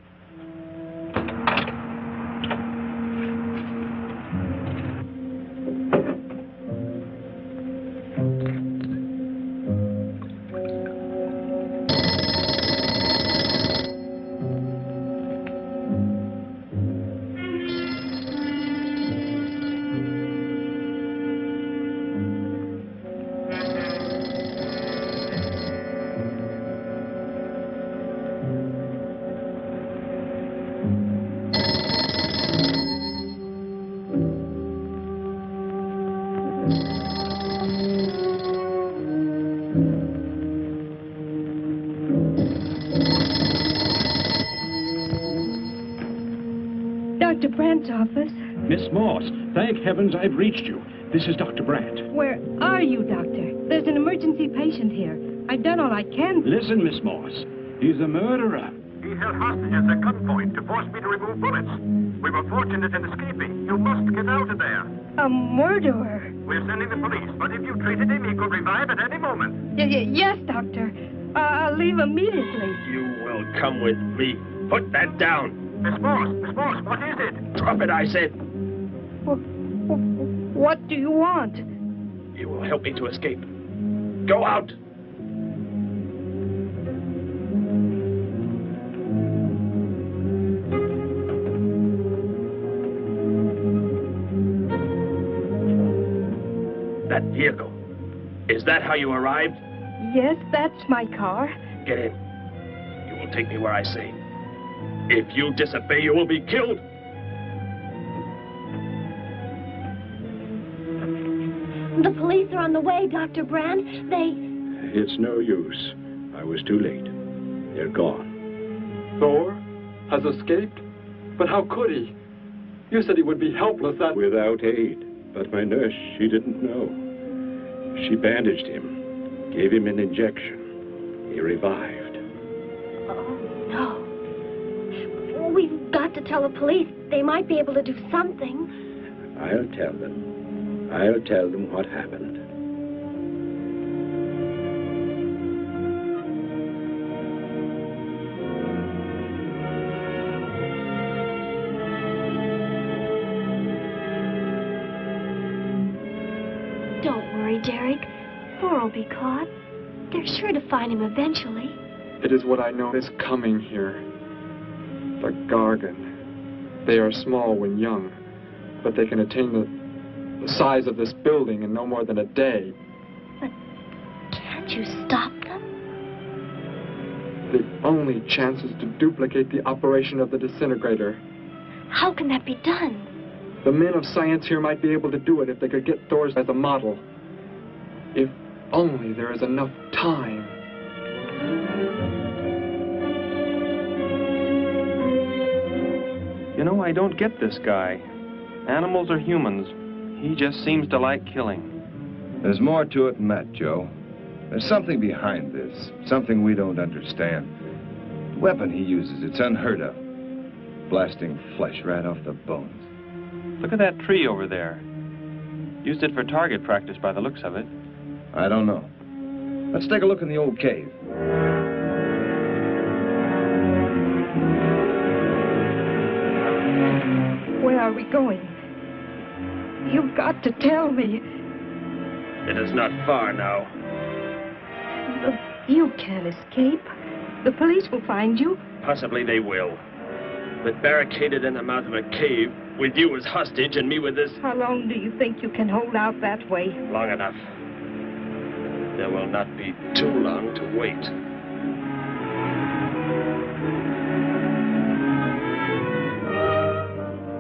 Dr. Brandt's office. Miss Morse, thank heavens I've reached you. This is Dr. Brandt. Where are you, Doctor? There's an emergency patient here. I've done all I can. Listen, Miss Morse. He's a murderer. He held hostages at gunpoint to force me to remove bullets. We were fortunate in escaping. You must get out of there. A murderer? We're sending the police, but if you treated him, he could revive at any moment. Yes, Doctor. I'll leave immediately. You will come with me. Put that down. Miss Morse, what is it? Drop it, I said. What do you want? You will help me to escape. Go out. That vehicle. Is that how you arrived? Yes, that's my car. Get in. You will take me where I say. If you disobey, you will be killed. The police are on the way, Dr. Brandt. It's no use. I was too late. They're gone. Thor has escaped? But how could he? You said he would be helpless Without aid. But my nurse, she didn't know. She bandaged him, gave him an injection. He revived. Oh, no. We've got to tell the police. They might be able to do something. I'll tell them. I'll tell them what happened. Don't worry, Derek. Thor will be caught. They're sure to find him eventually. It is what I know is coming here. The Gargan. They are small when young, but they can attain the size of this building in no more than a day. Can't you stop them? The only chance is to duplicate the operation of the disintegrator. How can that be done? The men of science here might be able to do it if they could get Thor's as a model. If only there is enough time. You know, I don't get this guy. Animals or humans, he just seems to like killing. There's more to it than that, Joe. There's something behind this, something we don't understand. The weapon he uses, it's unheard of. Blasting flesh right off the bones. Look at that tree over there. Used it for target practice by the looks of it. I don't know. Let's take a look in the old cave. Where are we going? You've got to tell me. It is not far now. You can't escape. The police will find you. Possibly they will. But barricaded in the mouth of a cave, with you as hostage and me with this... How long do you think you can hold out that way? Long enough. There will not be too long to wait.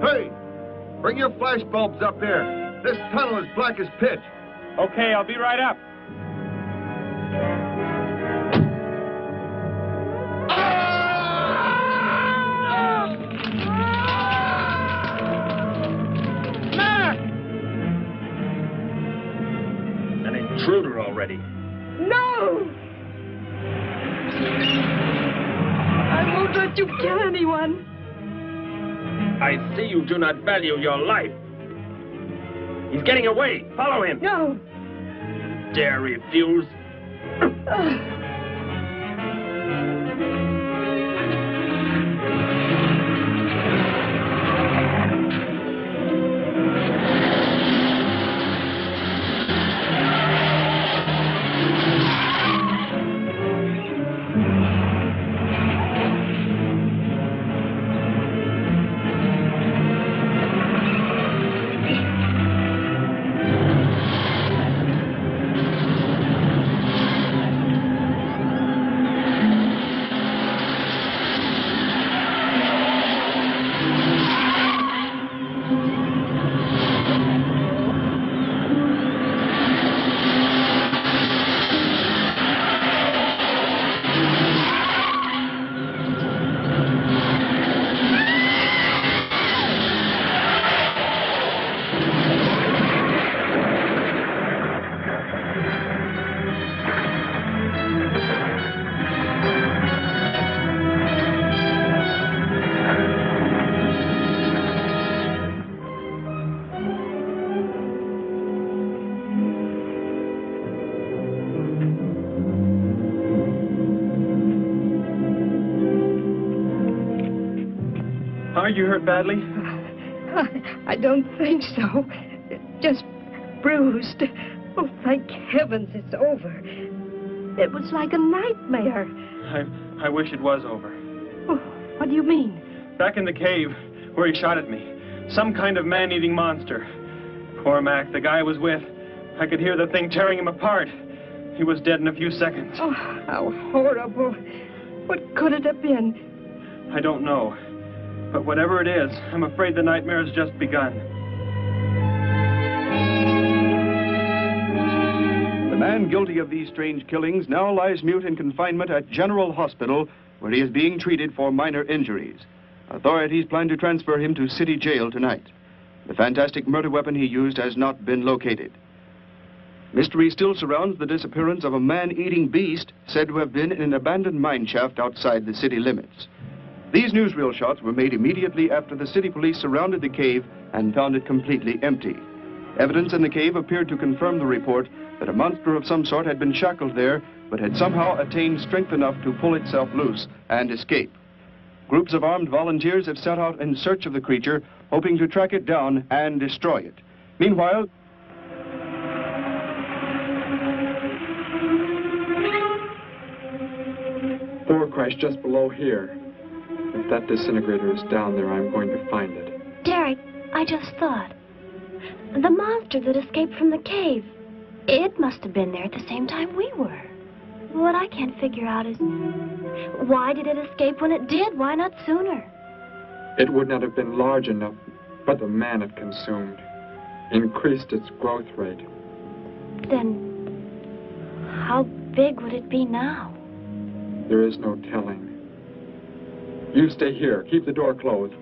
Hey! Bring your flash bulbs up here. This tunnel is black as pitch. Okay, I'll be right up. An intruder already. No! I won't let you kill anyone. I see you do not value your life. He's getting away. Follow him. No. Dare refuse? Are you hurt badly? I don't think so. Just bruised. Oh, thank heavens it's over. It was like a nightmare. I wish it was over. Oh, what do you mean? Back in the cave, where he shot at me. Some kind of man-eating monster. Poor Mac, the guy I was with. I could hear the thing tearing him apart. He was dead in a few seconds. Oh, how horrible. What could it have been? I don't know. But whatever it is, I'm afraid the nightmare has just begun. The man guilty of these strange killings now lies mute in confinement at General Hospital, where he is being treated for minor injuries. Authorities plan to transfer him to City Jail tonight. The fantastic murder weapon he used has not been located. Mystery still surrounds the disappearance of a man-eating beast said to have been in an abandoned mine shaft outside the city limits. These newsreel shots were made immediately after the city police surrounded the cave and found it completely empty. Evidence in the cave appeared to confirm the report that a monster of some sort had been shackled there, but had somehow attained strength enough to pull itself loose and escape. Groups of armed volunteers have set out in search of the creature, hoping to track it down and destroy it. Meanwhile, Thor crashed just below here. The that disintegrator is down there, I'm going to find it. Derek, I just thought. The monster that escaped from the cave. It must have been there at the same time we were. What I can't figure out is, why did it escape when it did? Why not sooner? It would not have been large enough, but the man it consumed increased its growth rate. Then, how big would it be now? There is no telling. You stay here. Keep the door closed.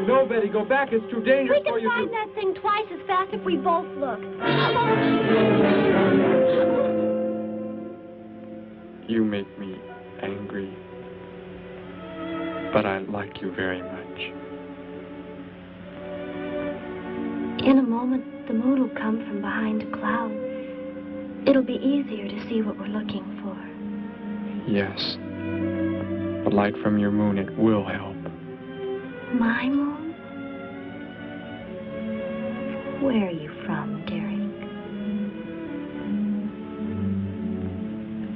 No, Betty, go back. It's too dangerous for you to... We can find that thing twice as fast if we both look. You make me angry, but I like you very much. In a moment, the moon will come from behind a cloud. It'll be easier to see what we're looking for. Yes. The light from your moon, it will help. My moon? Where are you from, Derek?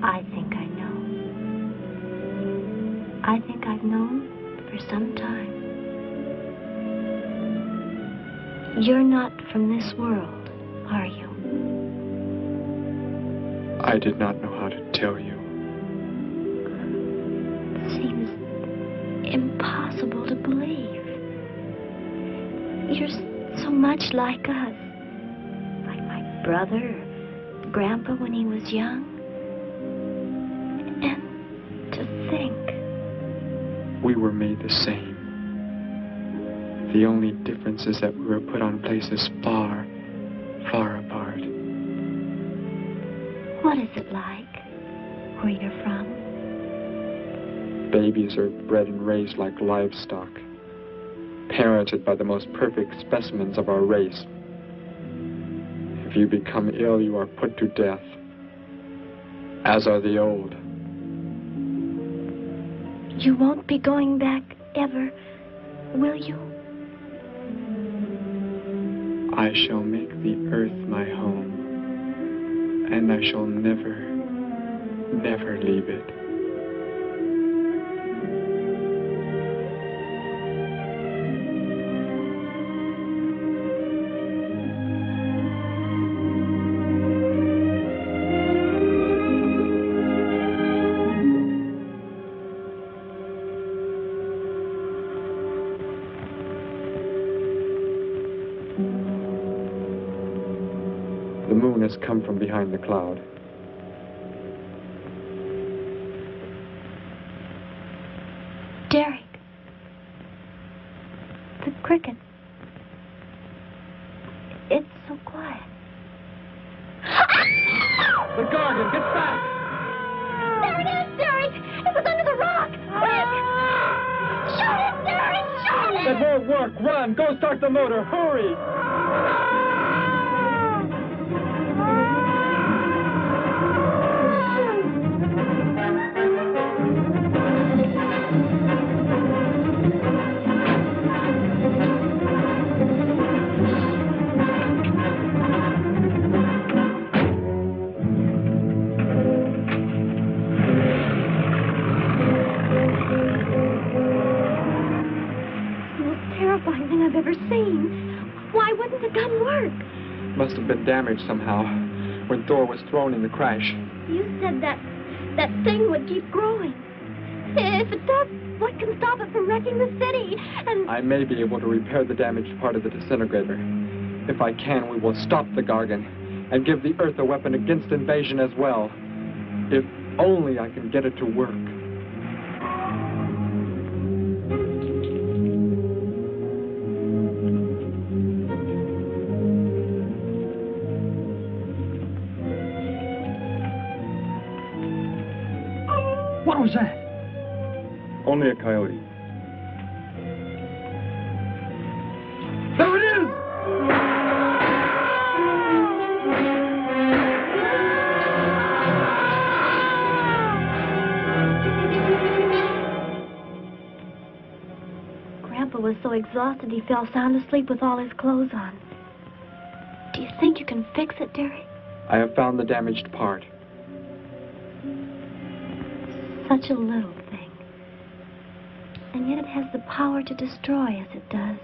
I think I know. I think I've known for some time. You're not from this world, are you? I did not know how to tell you. It seems impossible to believe. You're so much like us. Like my brother, or Grandpa when he was young. And to think. We were made the same. The only difference is that we were put on places far, far apart. What is it like, where you're from? Babies are bred and raised like livestock, parented by the most perfect specimens of our race. If you become ill, you are put to death, as are the old. You won't be going back ever, will you? I shall make the earth my home, and I shall never, never leave it. The moon has come from behind the cloud. Derek. The cricket. It's so quiet. The garden, get back! There it is, Derek! It was under the rock! Quick! Shoot it, Derek! Shoot it! That won't work. Run! Go start the motor. Hurry! I've ever seen. Why wouldn't the gun work? Must have been damaged somehow when Thor was thrown in the crash. You said that thing would keep growing. If it does, what can stop it from wrecking the city? And I may be able to repair the damaged part of the disintegrator. If I can, we will stop the Gargan and give the Earth a weapon against invasion as well. If only I can get it to work. What was that? Only a coyote. There it is! Grandpa was so exhausted he fell sound asleep with all his clothes on. Do you think you can fix it, Derek? I have found the damaged part. Such a little thing. And yet it has the power to destroy as it does.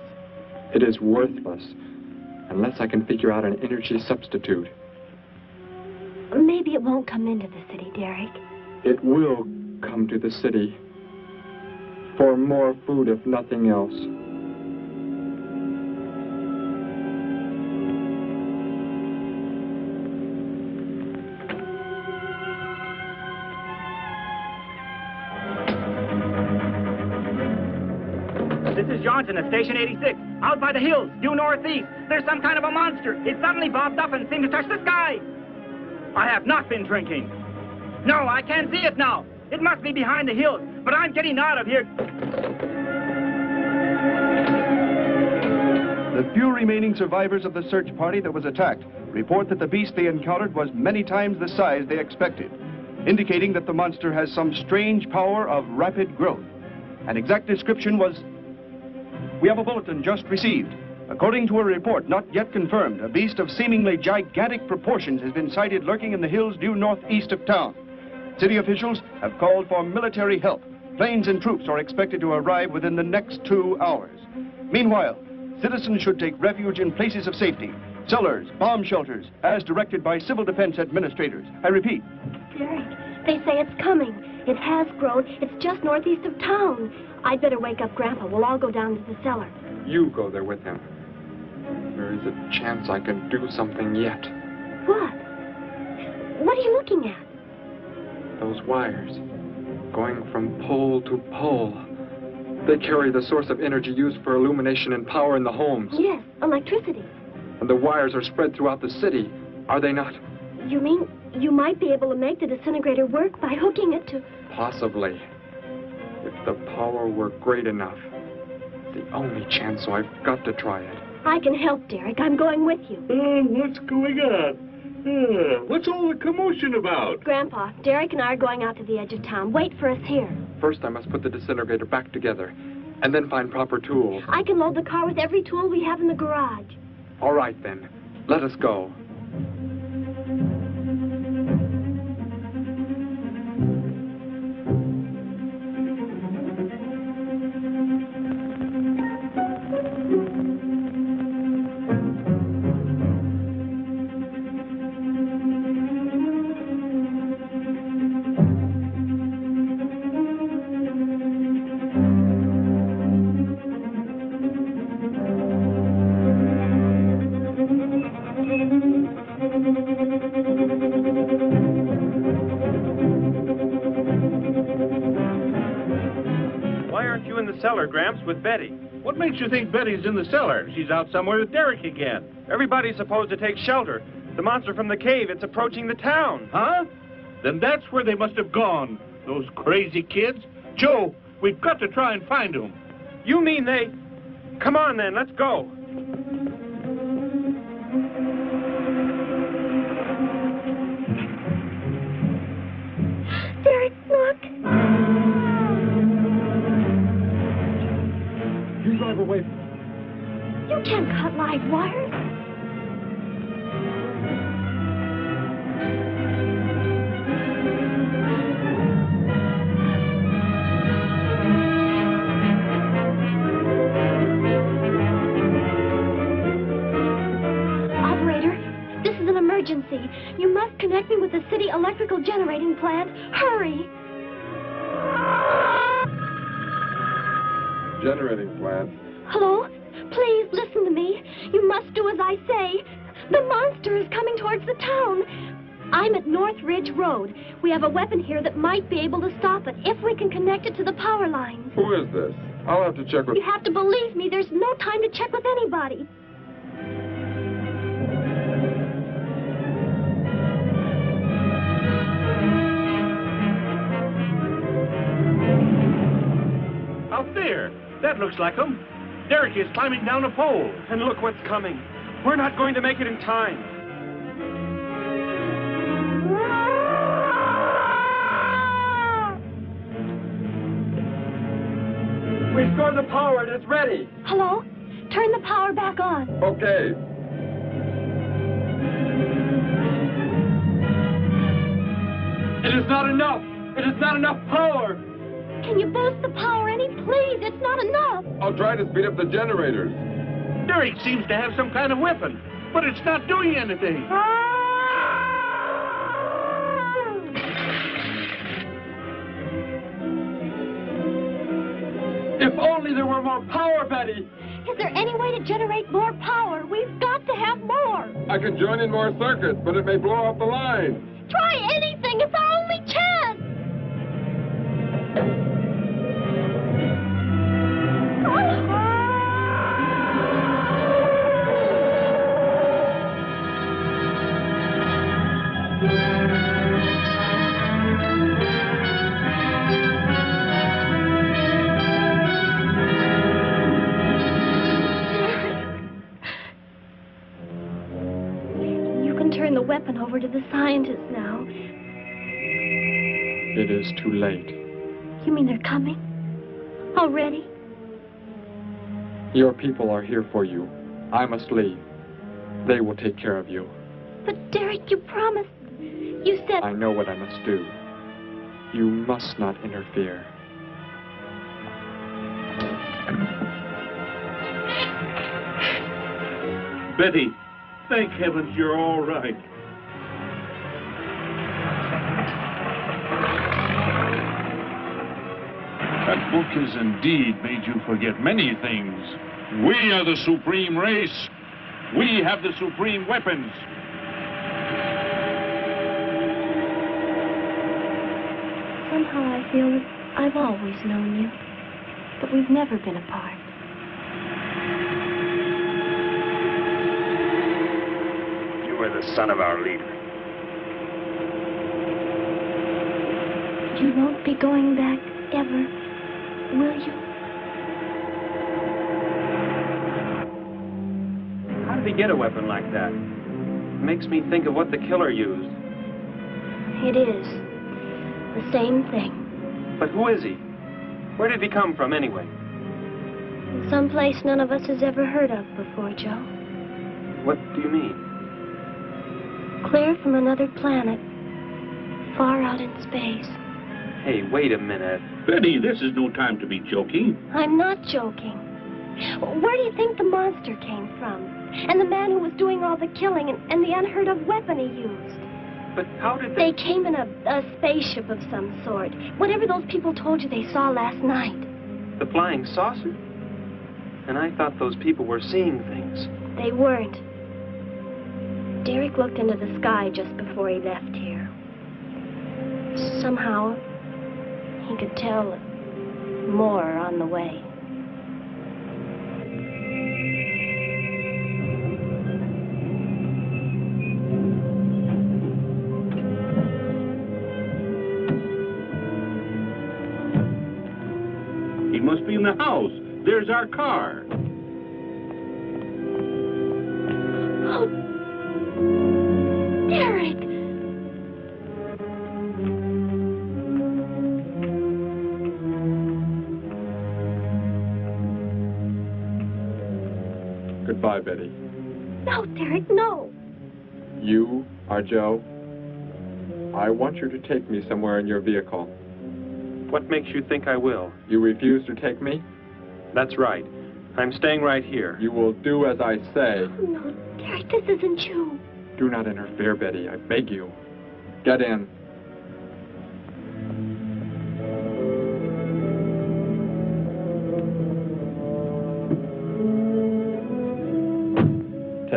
It is worthless unless I can figure out an energy substitute. Maybe it won't come into the city, Derek. It will come to the city for more food, if nothing else. This is Johnson at Station 86. Out by the hills, due northeast. There's some kind of a monster. It suddenly bobbed up and seemed to touch the sky. I have not been drinking. No, I can't see it now. It must be behind the hills, but I'm getting out of here. The few remaining survivors of the search party that was attacked report that the beast they encountered was many times the size they expected, indicating that the monster has some strange power of rapid growth. An exact description was... We have a bulletin just received. According to a report not yet confirmed, a beast of seemingly gigantic proportions has been sighted lurking in the hills due northeast of town. City officials have called for military help. Planes and troops are expected to arrive within the next 2 hours. Meanwhile, citizens should take refuge in places of safety, cellars, bomb shelters, as directed by civil defense administrators. I repeat. Derek, they say it's coming. It has grown. It's just northeast of town. I'd better wake up Grandpa. We'll all go down to the cellar. You go there with him. There is a chance I can do something yet. What? What are you looking at? Those wires, going from pole to pole. They carry the source of energy used for illumination and power in the homes. Yes, electricity. And the wires are spread throughout the city, are they not? You mean you might be able to make the disintegrator work by hooking it to... Possibly. If the power were great enough. The only chance, so I've got to try it. I can help, Derek. I'm going with you. What's going on? What's all the commotion about? Grandpa, Derek and I are going out to the edge of town. Wait for us here. First, I must put the disintegrator back together, and then find proper tools. I can load the car with every tool we have in the garage. All right, then. Let us go. Cellar, Gramps, with Betty. What makes you think Betty's in the cellar? She's out somewhere with Derek again. Everybody's supposed to take shelter. The monster from the cave, it's approaching the town. Huh? Then that's where they must have gone. Those crazy kids. Joe, we've got to try and find them. You mean they... Come on, then, let's go. Derek, look. You drive away. You can't cut live wires. Operator, this is an emergency. You must connect me with the city electrical generating plant. Hurry! generating plant. Hello? Please listen to me. You must do as I say. The monster is coming towards the town. I'm at North Ridge Road. We have a weapon here that might be able to stop it if we can connect it to the power lines. Who is this? I'll have to check with... You have to believe me. There's no time to check with anybody. Out there. That looks like him. Derek is climbing down a pole. And look what's coming. We're not going to make it in time. Restore the power. It's ready. Hello? Turn the power back on. Okay. It is not enough. It is not enough power. Can you boost the power any, please? It's not enough. I'll try to speed up the generators. Derek seems to have some kind of weapon, but it's not doing anything. If only there were more power, Betty. Is there any way to generate more power? We've got to have more. I can join in more circuits, but it may blow up the line. Try anything. It's our only chance. You can turn the weapon over to the scientists now. It is too late. You mean they're coming? Already? Your people are here for you. I must leave. They will take care of you. But Derek, you promised. You said... I know what I must do. You must not interfere. Betty, thank heavens you're all right. That book has indeed made you forget many things. We are the supreme race. We have the supreme weapons. Somehow I feel that I've always known you, but we've never been apart. You are the son of our leader. You won't be going back ever, will you? How did he get a weapon like that? It makes me think of what the killer used. It is. The same thing. But who is he? Where did he come from, anyway? Someplace none of us has ever heard of before, Joe. What do you mean? Clear from another planet, far out in space. Hey, wait a minute. Betty, this is no time to be joking. I'm not joking. Where do you think the monster came from? And the man who was doing all the killing and the unheard of weapon he used? But how did they... They came in a spaceship of some sort. Whatever those people told you they saw last night. The flying saucer? And I thought those people were seeing things. They weren't. Derek looked into the sky just before he left here. Somehow, he could tell more on the way. He must be in the house. There's our car. Oh, Derek! Goodbye, Betty. No, Derek, no. You are Joe. I want you to take me somewhere in your vehicle. What makes you think I will? You refuse to take me? That's right. I'm staying right here. You will do as I say. Oh, no, Derek, this isn't you. Do not interfere, Betty. I beg you. Get in.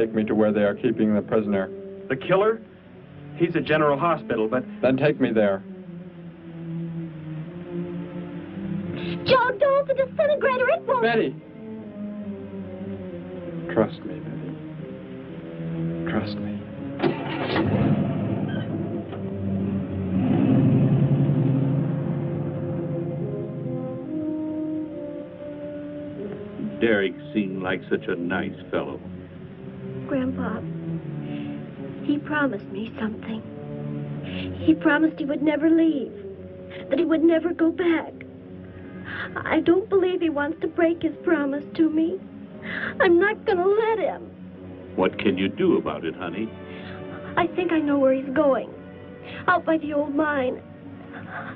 take me to where they are keeping the prisoner. The killer? He's at General Hospital, but... Then take me there. Joe, don't! The disintegrator, it won't... Betty! Trust me, Betty. Trust me. Derek seemed like such a nice fellow. Grandpa, he promised me something. He promised he would never leave, that he would never go back. I don't believe he wants to break his promise to me. I'm not going to let him. What can you do about it, honey? I think I know where he's going. Out by the old mine.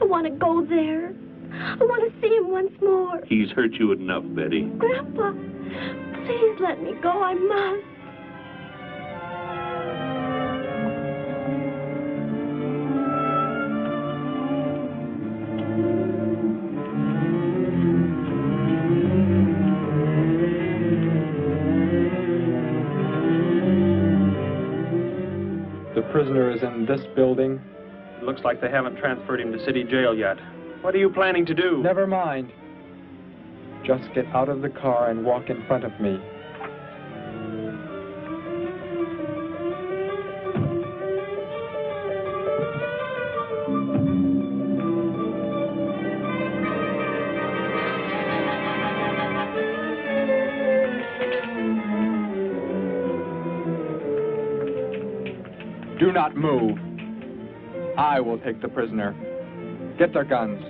I want to go there. I want to see him once more. He's hurt you enough, Betty. Grandpa, please let me go. I must. The prisoner is in this building. It looks like they haven't transferred him to city jail yet. What are you planning to do? Never mind. Just get out of the car and walk in front of me. Do not move. I will take the prisoner. Get their guns.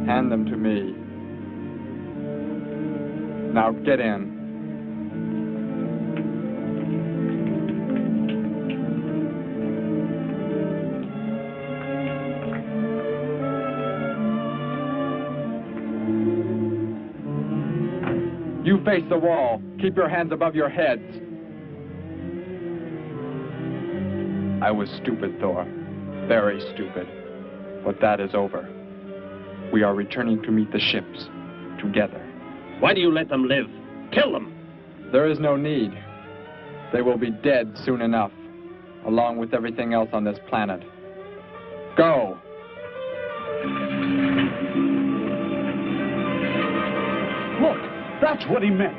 Hand them to me. Now get in. You face the wall. Keep your hands above your heads. I was stupid, Thor. Very stupid. But that is over. We are returning to meet the ships. Together. Why do you let them live? Kill them! There is no need. They will be dead soon enough, along with everything else on this planet. Go! Look, that's what he meant.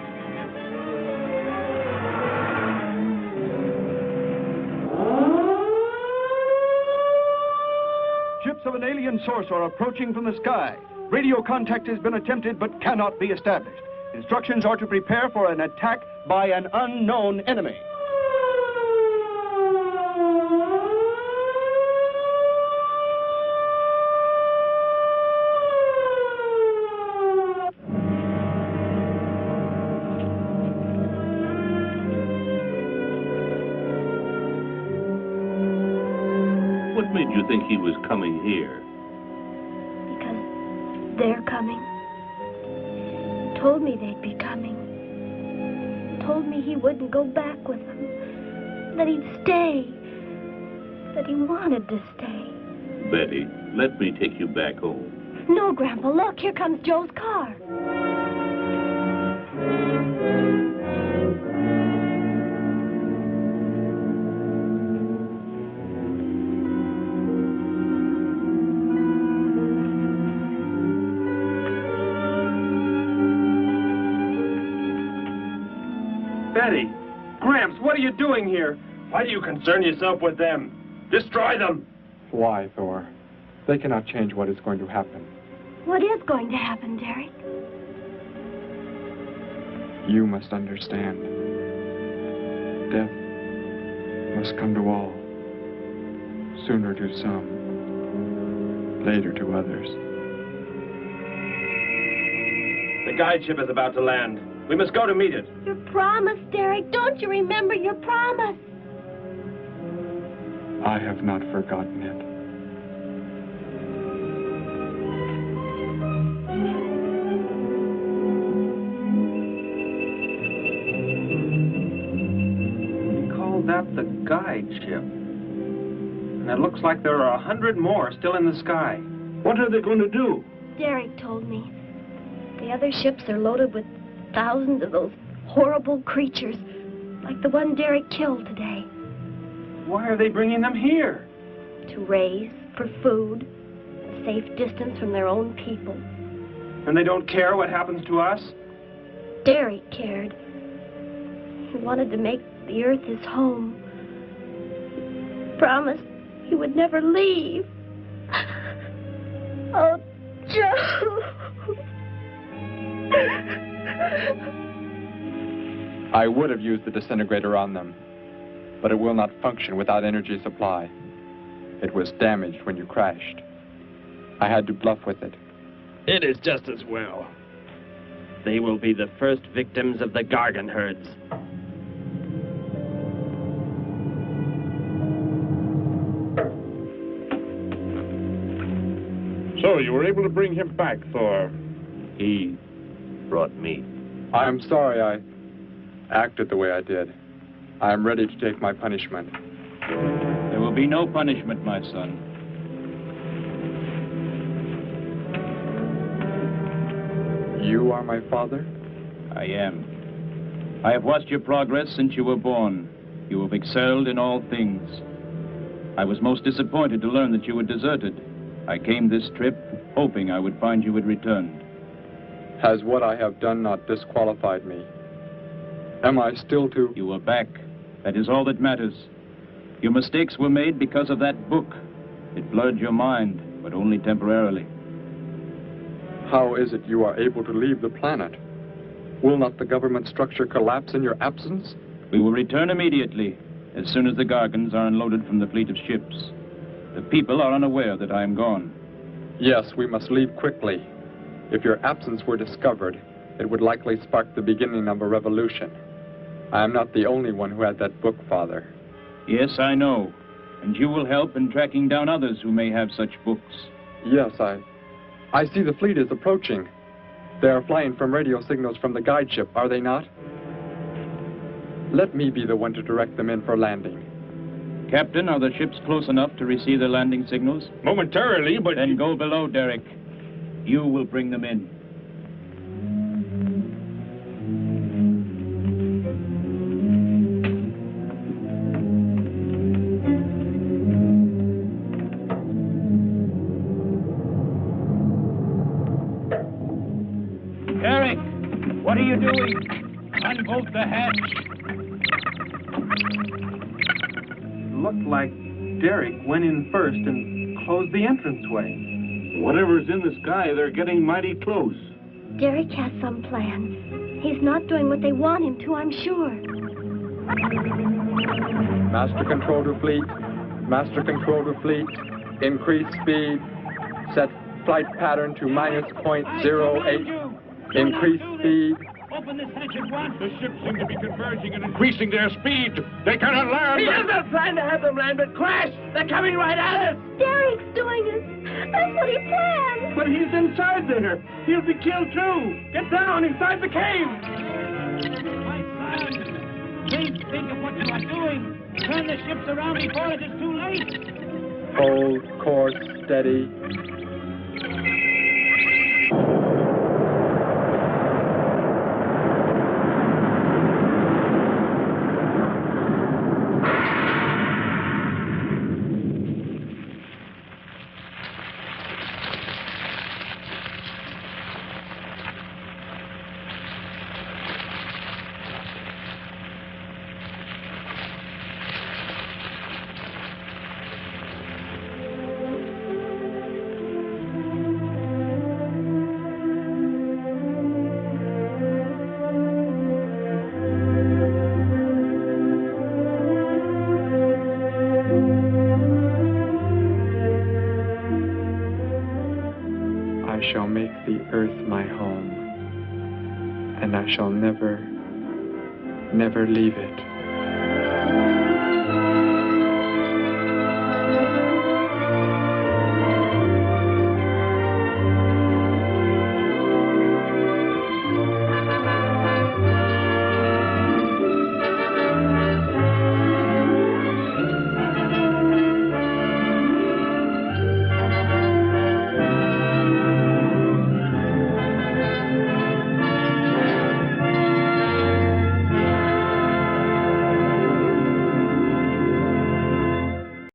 Ships of an alien source are approaching from the sky. Radio contact has been attempted but cannot be established. Instructions are to prepare for an attack by an unknown enemy. What made you think he was coming here? Because they're coming. Told me they'd be coming. Told me he wouldn't go back with them. That he'd stay. That he wanted to stay. Betty, let me take you back home. No, Grandpa, look, here comes Joe's car. Betty! Gramps, what are you doing here? Why do you concern yourself with them? Destroy them! Why, Thor? They cannot change what is going to happen. What is going to happen, Derek? You must understand. Death must come to all. Sooner to some, later to others. The guide ship is about to land. We must go to meet it. Your promise, Derek. Don't you remember your promise? I have not forgotten it. He called that the guide ship. And it looks like there are 100 more still in the sky. What are they going to do? Derek told me. The other ships are loaded with thousands of those horrible creatures, like the one Derek killed today. Why are they bringing them here? To raise for food, a safe distance from their own people. And they don't care what happens to us? Derek cared. He wanted to make the earth his home. He promised he would never leave. Oh, Joe. I would have used the disintegrator on them, but it will not function without energy supply. It was damaged when you crashed. I had to bluff with it. It is just as well. They will be the first victims of the Gargan herds. So, you were able to bring him back, Thor? He brought me. I'm sorry I acted the way I did. I am ready to take my punishment. There will be no punishment, my son. You are my father? I am. I have watched your progress since you were born. You have excelled in all things. I was most disappointed to learn that you were deserted. I came this trip hoping I would find you had returned. Has what I have done not disqualified me? Am I still to... You are back. That is all that matters. Your mistakes were made because of that book. It blurred your mind, but only temporarily. How is it you are able to leave the planet? Will not the government structure collapse in your absence? We will return immediately, as soon as the Gargans are unloaded from the fleet of ships. The people are unaware that I am gone. Yes, we must leave quickly. If your absence were discovered, it would likely spark the beginning of a revolution. I am not the only one who had that book, Father. Yes, I know. And you will help in tracking down others who may have such books. Yes, I see the fleet is approaching. They are flying from radio signals from the guide ship, are they not? Let me be the one to direct them in for landing. Captain, are the ships close enough to receive their landing signals? Momentarily, but... Then go below, Derek. You will bring them in. Derek, what are you doing? Unbolt the hatch. Looked like Derek went in first and closed the entranceway. Whatever's in the sky, they're getting mighty close. Derek has some plans. He's not doing what they want him to, I'm sure. Master control to fleet. Master control to fleet. Increase speed. Set flight pattern to -0.08. Increase speed. Open this hatch at once. The ships seem to be converging and increasing their speed. They cannot land. He doesn't plan to have them land, but crash. They're coming right at us. Derek's doing it. That's what he planned. But he's inside there. He'll be killed too. Get down inside the cave. My son, please think of what you are doing. Turn the ships around before it is too late. Hold course steady. I shall make the earth my home, and I shall never, never leave it.